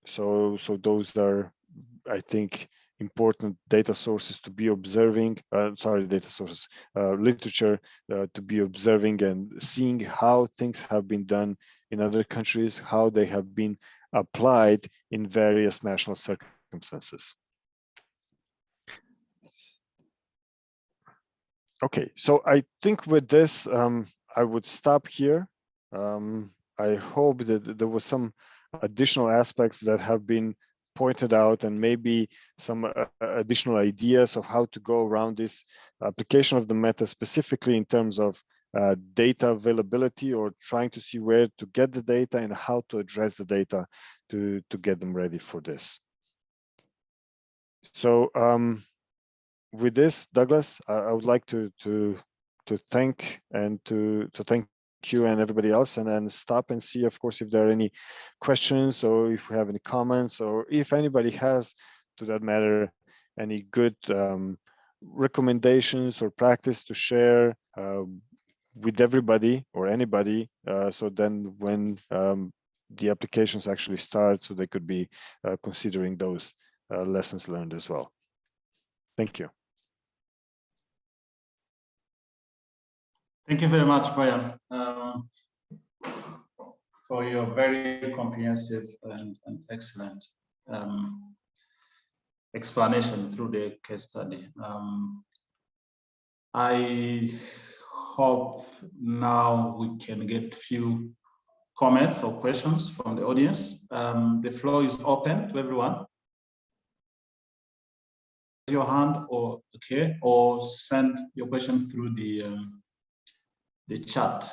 So those are, I think, important data sources to be observing, literature to be observing and seeing how things have been done in other countries, how they have been applied in various national circumstances. Okay, so I think with this, I would stop here. I hope that there was some additional aspects that have been pointed out and maybe some additional ideas of how to go around this application of the meta, specifically in terms of data availability or trying to see where to get the data and how to address the data to get them ready for this. So with this, Douglas, I would like to thank and to thank thank you and everybody else, and then stop and see, of course, if there are any questions or if we have any comments, or if anybody has, to that matter, any good recommendations or practice to share with everybody or anybody. So then when the applications actually start, so they could be considering those lessons learned as well. Thank you. Thank you very much, Bojan, for your very comprehensive and excellent explanation through the case study. I hope now we can get few comments or questions from the audience. The floor is open to everyone. Raise your hand or send your question through the chat.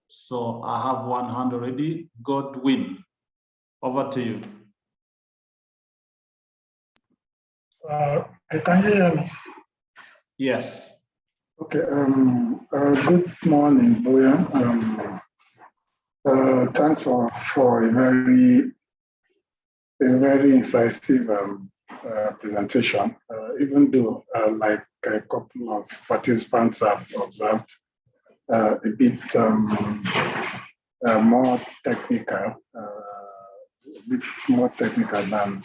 So I have one hand already. Godwin, over to you. Can you hear me? Yes. Okay. Good morning, Bojan. Thanks for a very incisive presentation. Even though, like a couple of participants have observed, a bit more technical, than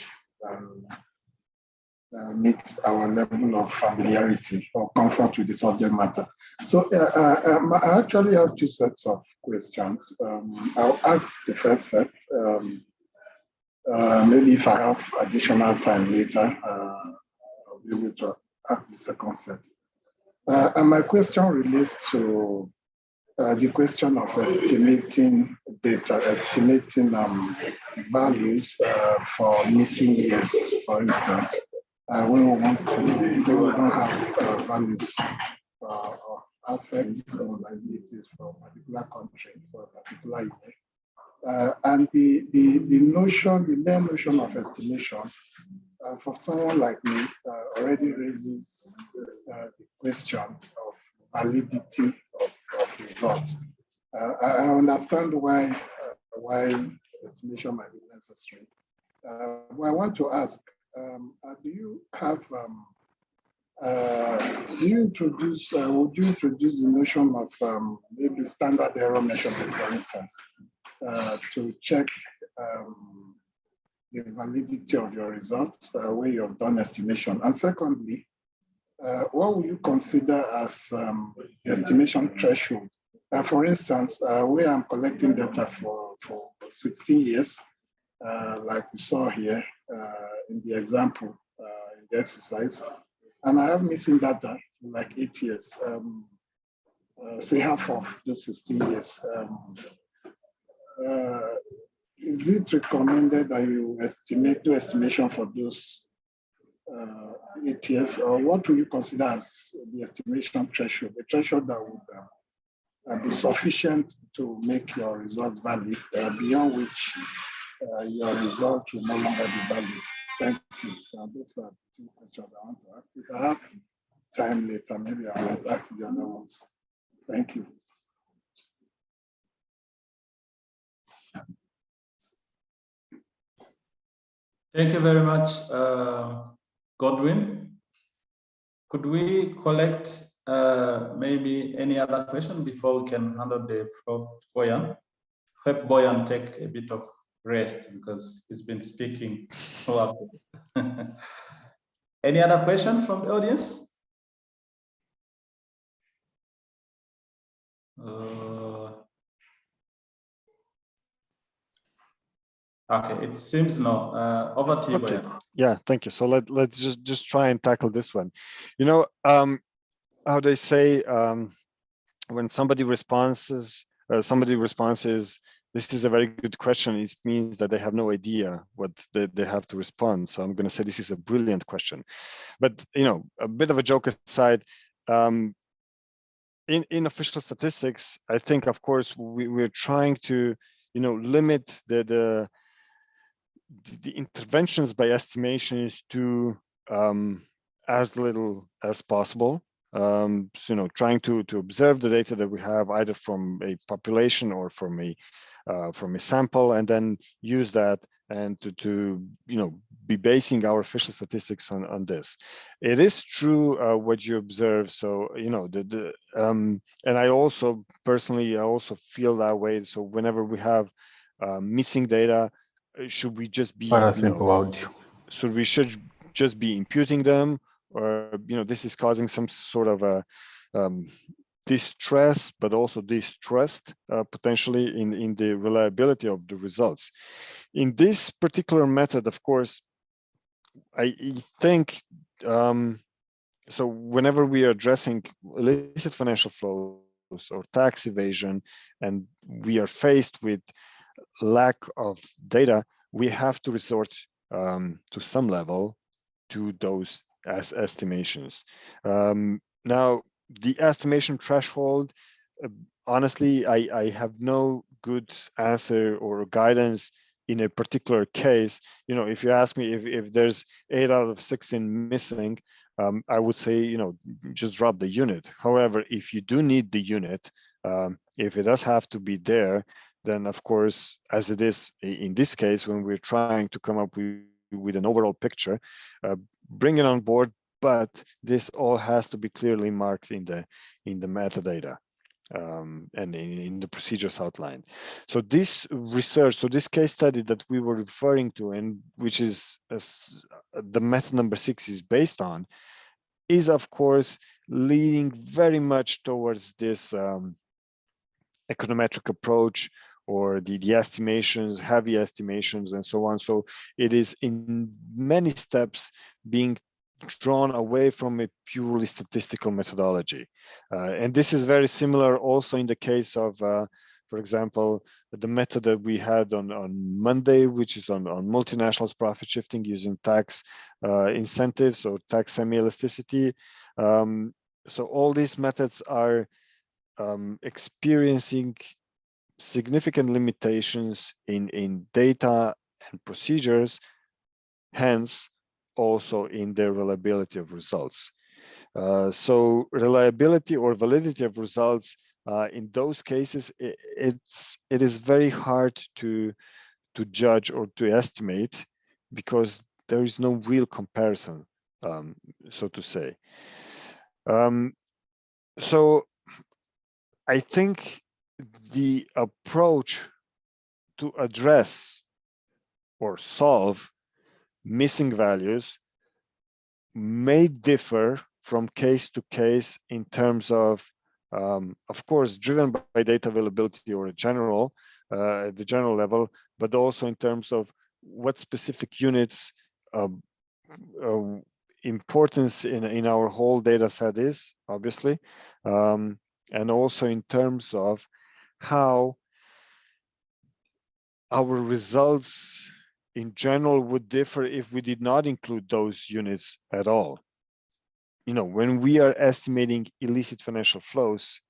meets our level of familiarity or comfort with the subject matter. So I actually have two sets of questions. I'll ask the first set. Maybe if I have additional time later, I'll be able to ask the second set. And my question relates to the question of estimating data, estimating values for missing years, for instance. We don't have values of assets or liabilities for a particular country, for a particular year. And the mere notion of estimation for someone like me already raises the question of validity of results. I understand why estimation might be necessary. But I want to ask, do you introduce the notion of maybe standard error measurement, for instance, to check the validity of your results when you have done estimation? And secondly, what would you consider as the estimation threshold? For instance, where I'm collecting data for 16 years, like we saw here in the example, in the exercise, and I have missing data for like 8 years, say half of those 16 years. Is it recommended that you do estimation for those 8 years, or what will you consider as the estimation threshold, the threshold that would be sufficient to make your results valid, beyond which your results will no longer be valid? Thank you. Those are two questions I want to ask. If I have time later, maybe I will ask the other ones. Thank you. Thank you very much, Godwin. Could we collect maybe any other question before we can handle the floor to Bojan? Help Bojan take a bit of rest because he's been speaking throughout. Any other question from the audience? Okay, it seems no. Over to you, Okay. Bojan. Yeah, thank you. So let's just try and tackle this one. You know, how they say, when somebody responds is, this is a very good question, it means that they have no idea what they have to respond. So I'm going to say this is a brilliant question. But, you know, a bit of a joke aside, in official statistics, I think, of course, we're trying to, you know, limit the interventions by estimations to as little as possible. So, trying to observe the data that we have either from a population or from a sample, and then use that and to be basing our official statistics on this. It is true what you observe. So and I also personally feel that way. So whenever we have missing data, should we just be just be imputing them, or this is causing some sort of a distress, but also distrust potentially in the reliability of the results. In this particular method, of course, I think so whenever we are addressing illicit financial flows or tax evasion, and we are faced with lack of data, we have to resort to some level to those as estimations. Now, the estimation threshold, honestly, I have no good answer or guidance in a particular case. If you ask me if there's 8 out of 16 missing, I would say, just drop the unit. However, if you do need the unit, if it does have to be there, then of course, as it is in this case, when we're trying to come up with an overall picture, bring it on board, but this all has to be clearly marked in the metadata and in the procedures outlined. So this research, so this case study that we were referring to, and which is the method number 6 is based on, is of course leading very much towards this econometric approach, or the estimations, heavy estimations, and so on. So it is in many steps being drawn away from a purely statistical methodology. And this is very similar also in the case of, for example, the method that we had on Monday, which is on multinationals profit shifting using tax incentives or tax semi-elasticity. So all these methods are experiencing significant limitations in data and procedures, hence also in their reliability of results. So reliability or validity of results in those cases, it is very hard to judge or to estimate, because there is no real comparison, so to say. So I think the approach to address or solve missing values may differ from case to case in terms of course, driven by data availability or at the general level, but also in terms of what specific units importance in our whole data set is, obviously, and also in terms of how our results in general would differ if we did not include those units at all. When we are estimating illicit financial flows,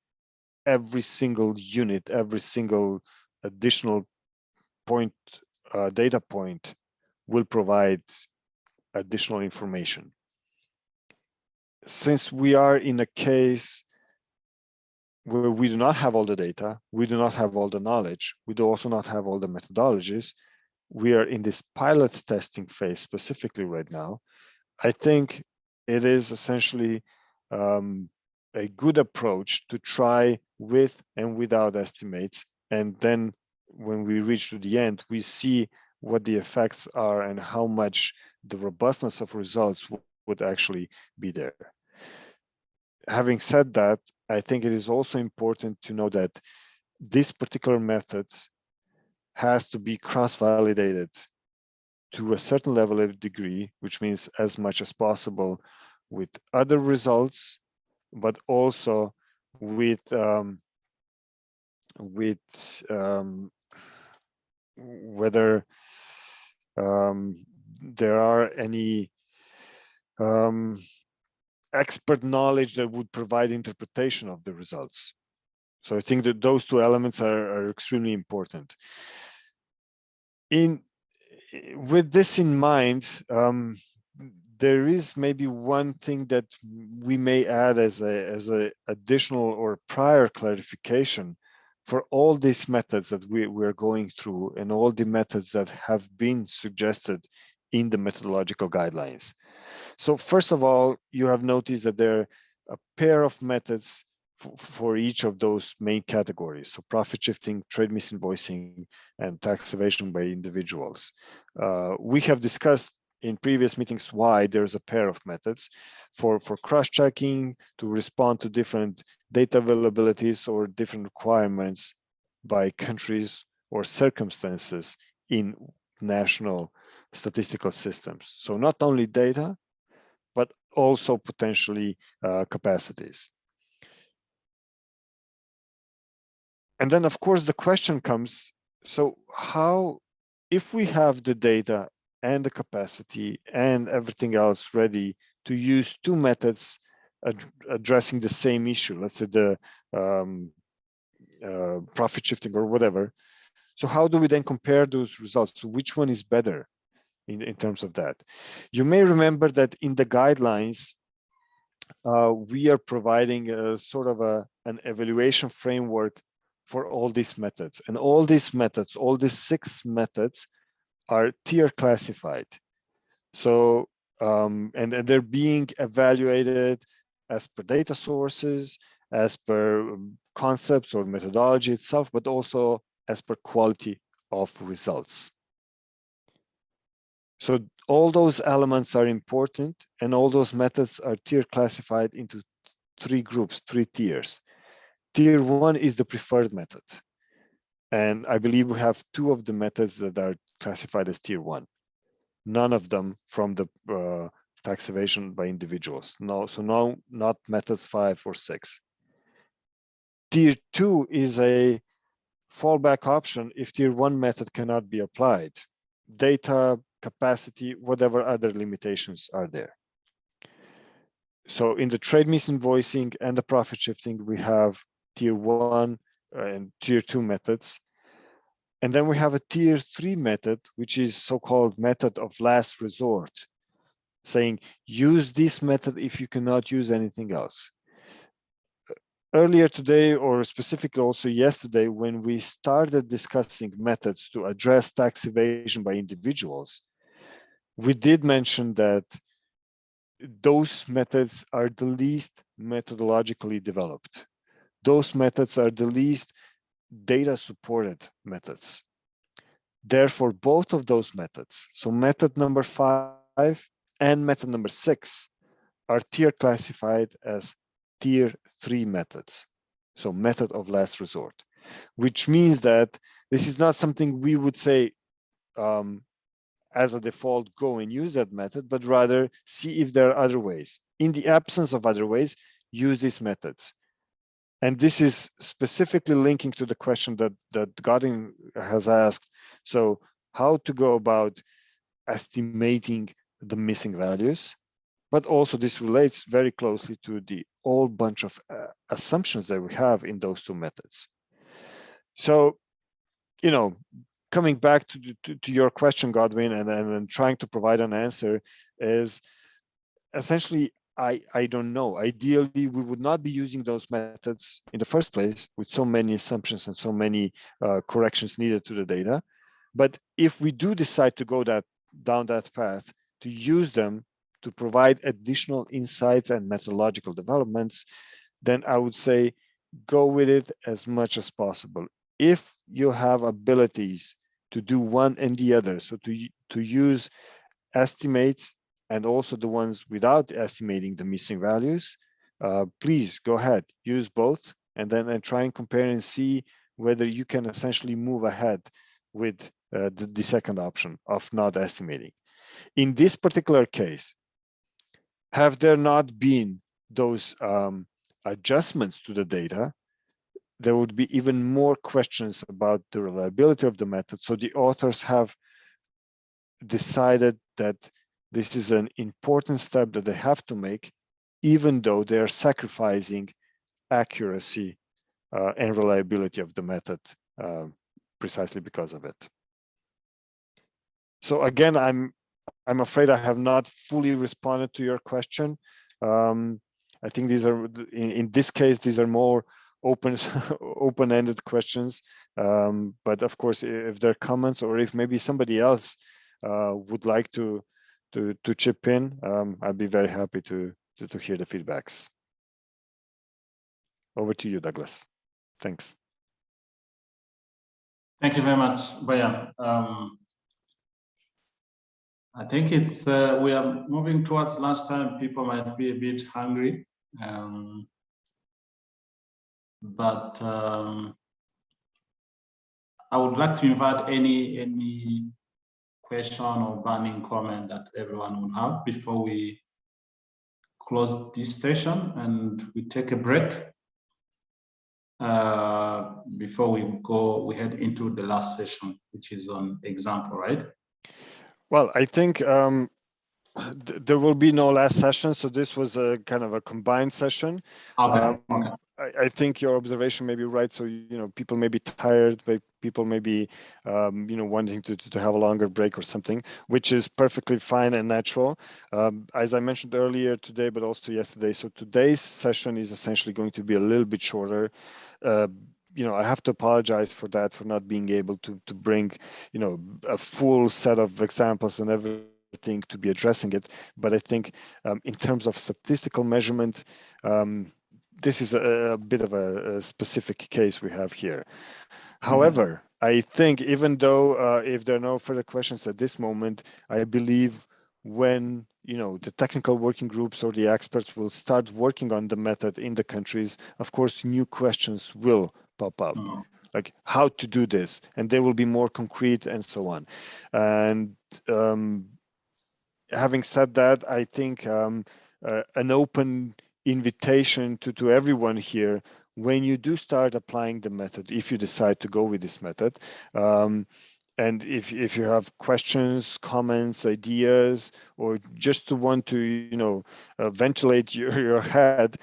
every single unit, every single additional point, data point, will provide additional information. Since we are in a case where we do not have all the data, we do not have all the knowledge, we do also not have all the methodologies, we are in this pilot testing phase specifically right now, I think it is essentially a good approach to try with and without estimates. And then when we reach to the end, we see what the effects are and how much the robustness of results would actually be there. Having said that, I think it is also important to know that this particular method has to be cross-validated to a certain level of degree, which means as much as possible with other results, but also with whether there are any expert knowledge that would provide interpretation of the results. So I think that those two elements are extremely important. With this in mind, there is maybe one thing that we may add as a additional or prior clarification for all these methods that we're going through and all the methods that have been suggested in the methodological guidelines. So first of all, you have noticed that there are a pair of methods for each of those main categories. So profit shifting, trade misinvoicing, and tax evasion by individuals. We have discussed in previous meetings why there's a pair of methods for cross-checking, to respond to different data availabilities or different requirements by countries or circumstances in national statistical systems. So not only data, but also potentially capacities. And then, of course, the question comes, so how, if we have the data and the capacity and everything else ready to use two methods addressing the same issue, let's say the profit shifting or whatever, so how do we then compare those results? So which one is better in terms of that? You may remember that in the guidelines, we are providing a sort of an evaluation framework for all these methods. And all these methods, all these 6 methods are tier classified. So, and they're being evaluated as per data sources, as per concepts or methodology itself, but also as per quality of results. So all those elements are important, and all those methods are tier classified into 3 groups, 3 tiers. Tier 1 is the preferred method. And I believe we have 2 of the methods that are classified as tier 1. None of them from the tax evasion by individuals. No, so no, not methods 5 or 6. Tier 2 is a fallback option if tier 1 method cannot be applied. Data, capacity, whatever other limitations are there. So in the trade misinvoicing and the profit shifting, we have tier 1 and tier 2 methods. And then we have a tier 3 method, which is so-called method of last resort, saying use this method if you cannot use anything else. Earlier today, or specifically also yesterday, when we started discussing methods to address tax evasion by individuals, we did mention that those methods are the least methodologically developed. Those methods are the least data supported methods. Therefore, both of those methods, so method number 5 and method number 6, are tier classified as tier 3 methods. So method of last resort, which means that this is not something we would say as a default, go and use that method, but rather see if there are other ways. In the absence of other ways, use these methods. And this is specifically linking to the question that Godin has asked. So how to go about estimating the missing values, but also this relates very closely to the whole bunch of assumptions that we have in those 2 methods. So, you know, coming back to your question, Godwin, and trying to provide an answer is essentially, I don't know. Ideally, we would not be using those methods in the first place with so many assumptions and so many corrections needed to the data. But if we do decide to go down that path, to use them to provide additional insights and methodological developments, then I would say go with it as much as possible. If you have abilities to do one and the other, so to use estimates and also the ones without estimating the missing values, please go ahead, use both, and then try and compare and see whether you can essentially move ahead with the second option of not estimating. In this particular case, have there not been those adjustments to the data, there would be even more questions about the reliability of the method. So the authors have decided that this is an important step that they have to make, even though they are sacrificing accuracy and reliability of the method precisely because of it. So again, I'm I'm afraid I have not fully responded to your question. I think these are, in this case, these are more open-ended questions. But of course, if there are comments, or if maybe somebody else would like to chip in, I'd be very happy to hear the feedbacks. Over to you, Douglas. Thanks. Thank you very much, Bojan. I think it's we are moving towards lunchtime. People might be a bit hungry, but I would like to invite any question or burning comment that everyone will have before we close this session and we take a break. Before we head into the last session, which is on example, right? Well, I think there will be no last session, so this was a kind of a combined session. Okay. I think your observation may be right. So, you know, people may be tired, but people may be, you know, wanting to have a longer break or something, which is perfectly fine and natural. As I mentioned earlier today, but also yesterday. So today's session is essentially going to be a little bit shorter. You know, I have to apologize for that, for not being able to bring, you know, a full set of examples and everything to be addressing it. But I think in terms of statistical measurement, this is a bit of a specific case we have here. However, I think even though if there are no further questions at this moment, I believe when, you know, the technical working groups or the experts will start working on the method in the countries, of course, new questions will pop up, like how to do this, and they will be more concrete and so on. And having said that, I think an open invitation to everyone here, when you do start applying the method, if you decide to go with this method, and if you have questions, comments, ideas, or just to want to, you know, ventilate your head,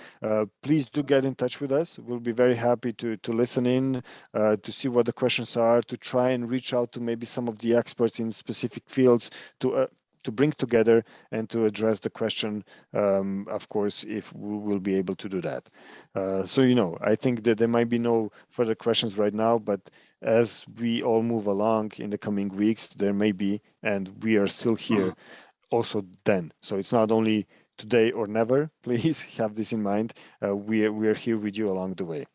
please do get in touch with us. We'll be very happy to listen in, to see what the questions are, to try and reach out to maybe some of the experts in specific fields to bring together and to address the question, of course, if we will be able to do that. So, you know, I think that there might be no further questions right now, but as we all move along in the coming weeks, there may be, and we are still here also then. So it's not only today or never, please have this in mind. We are here with you along the way.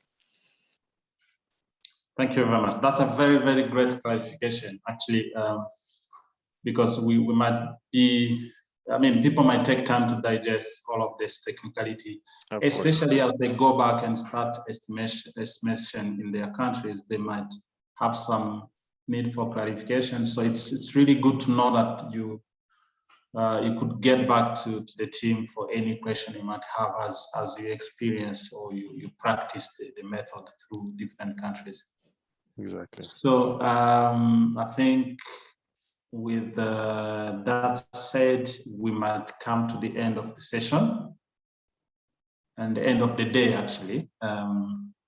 Thank you very much. That's a very, very great clarification, actually, because we might be, I mean, people might take time to digest all of this technicality, especially as they go back and start estimation in their countries. They might have some need for clarification. So it's really good to know that you could get back to the team for any question you might have as you experience or you practice the method through different countries. Exactly. So I think with that said, we might come to the end of the session and the end of the day, actually,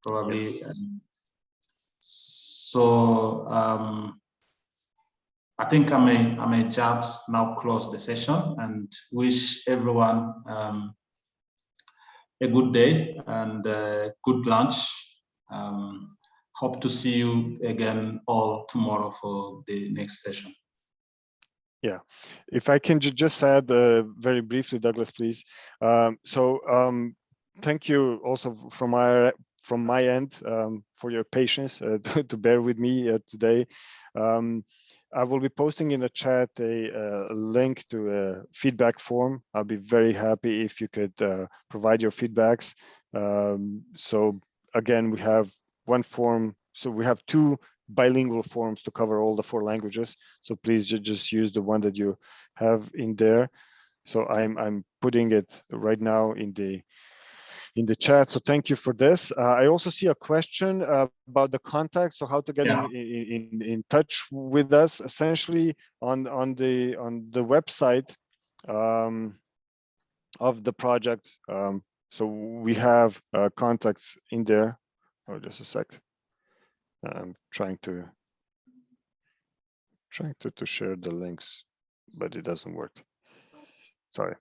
probably. Yes. So I think I may just now close the session and wish everyone a good day and good lunch. Hope to see you again all tomorrow for the next session. Yeah, if I can just add very briefly, Douglas, please. Thank you also from my end for your patience to bear with me today. I will be posting in the chat a link to a feedback form. I'll be very happy if you could provide your feedbacks. So again, we have one form. So we have two bilingual forms to cover all the 4 languages. So please just use the one that you have in there. So I'm putting it right now in the chat. So thank you for this. I also see a question about the contact. So how to get in touch with us. Essentially on the website of the project. So we have contacts in there. Oh, just a sec. I'm trying to share the links but it doesn't work. Sorry.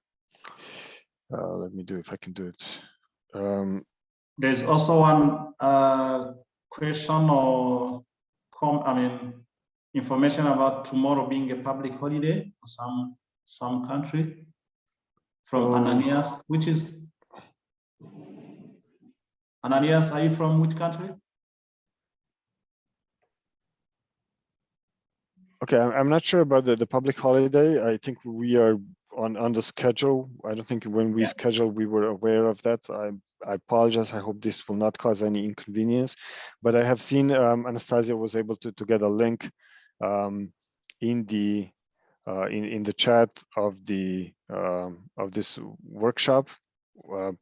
Let me do if I can do it. There's also one question or information about tomorrow being a public holiday for some country from Ananias, which is Ananias. Are you from which country? Okay, I'm not sure about the public holiday. I think we are on the schedule. I don't think when we scheduled we were aware of that. I apologize. I hope this will not cause any inconvenience. But I have seen Anastasia was able to get a link in the chat of this workshop.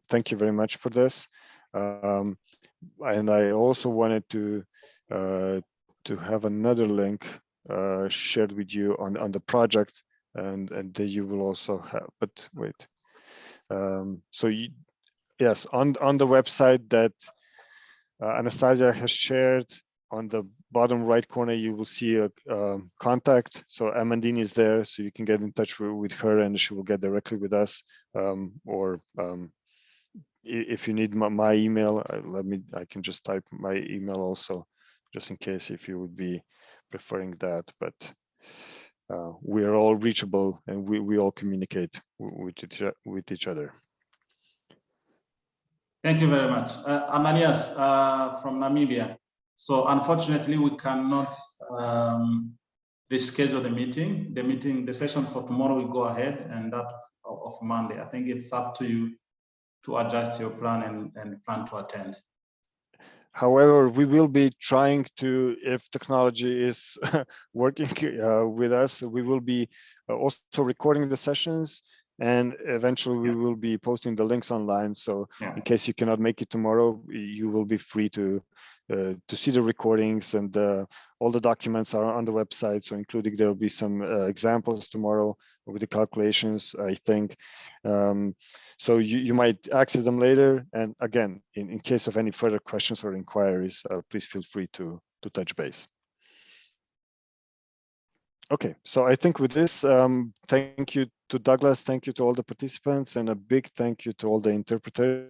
Thank you very much for this. And I also wanted to have another link shared with you on the project, and that you will also have. But wait, so yes, on the website that Anastasia has shared, on the bottom right corner you will see a contact. So Amandine is there, so you can get in touch with her, and she will get directly with us. Or if you need my email, I can just type my email also, just in case if you would be preferring that. But we are all reachable, and we all communicate with each other. Thank you very much. Ananias from Namibia. So unfortunately, we cannot reschedule the meeting. The session for tomorrow will go ahead, and that of Monday. I think it's up to you to adjust your plan and plan to attend. However, we will be trying to, if technology is working with us, we will be also recording the sessions, and eventually we will be posting the links online. So in case you cannot make it tomorrow, you will be free to see the recordings, and all the documents are on the website. So including, there will be some examples tomorrow with the calculations, I think. So you might access them later. And again, in case of any further questions or inquiries, please feel free to touch base. Okay, so I think with this, thank you to Douglas, thank you to all the participants, and a big thank you to all the interpreters.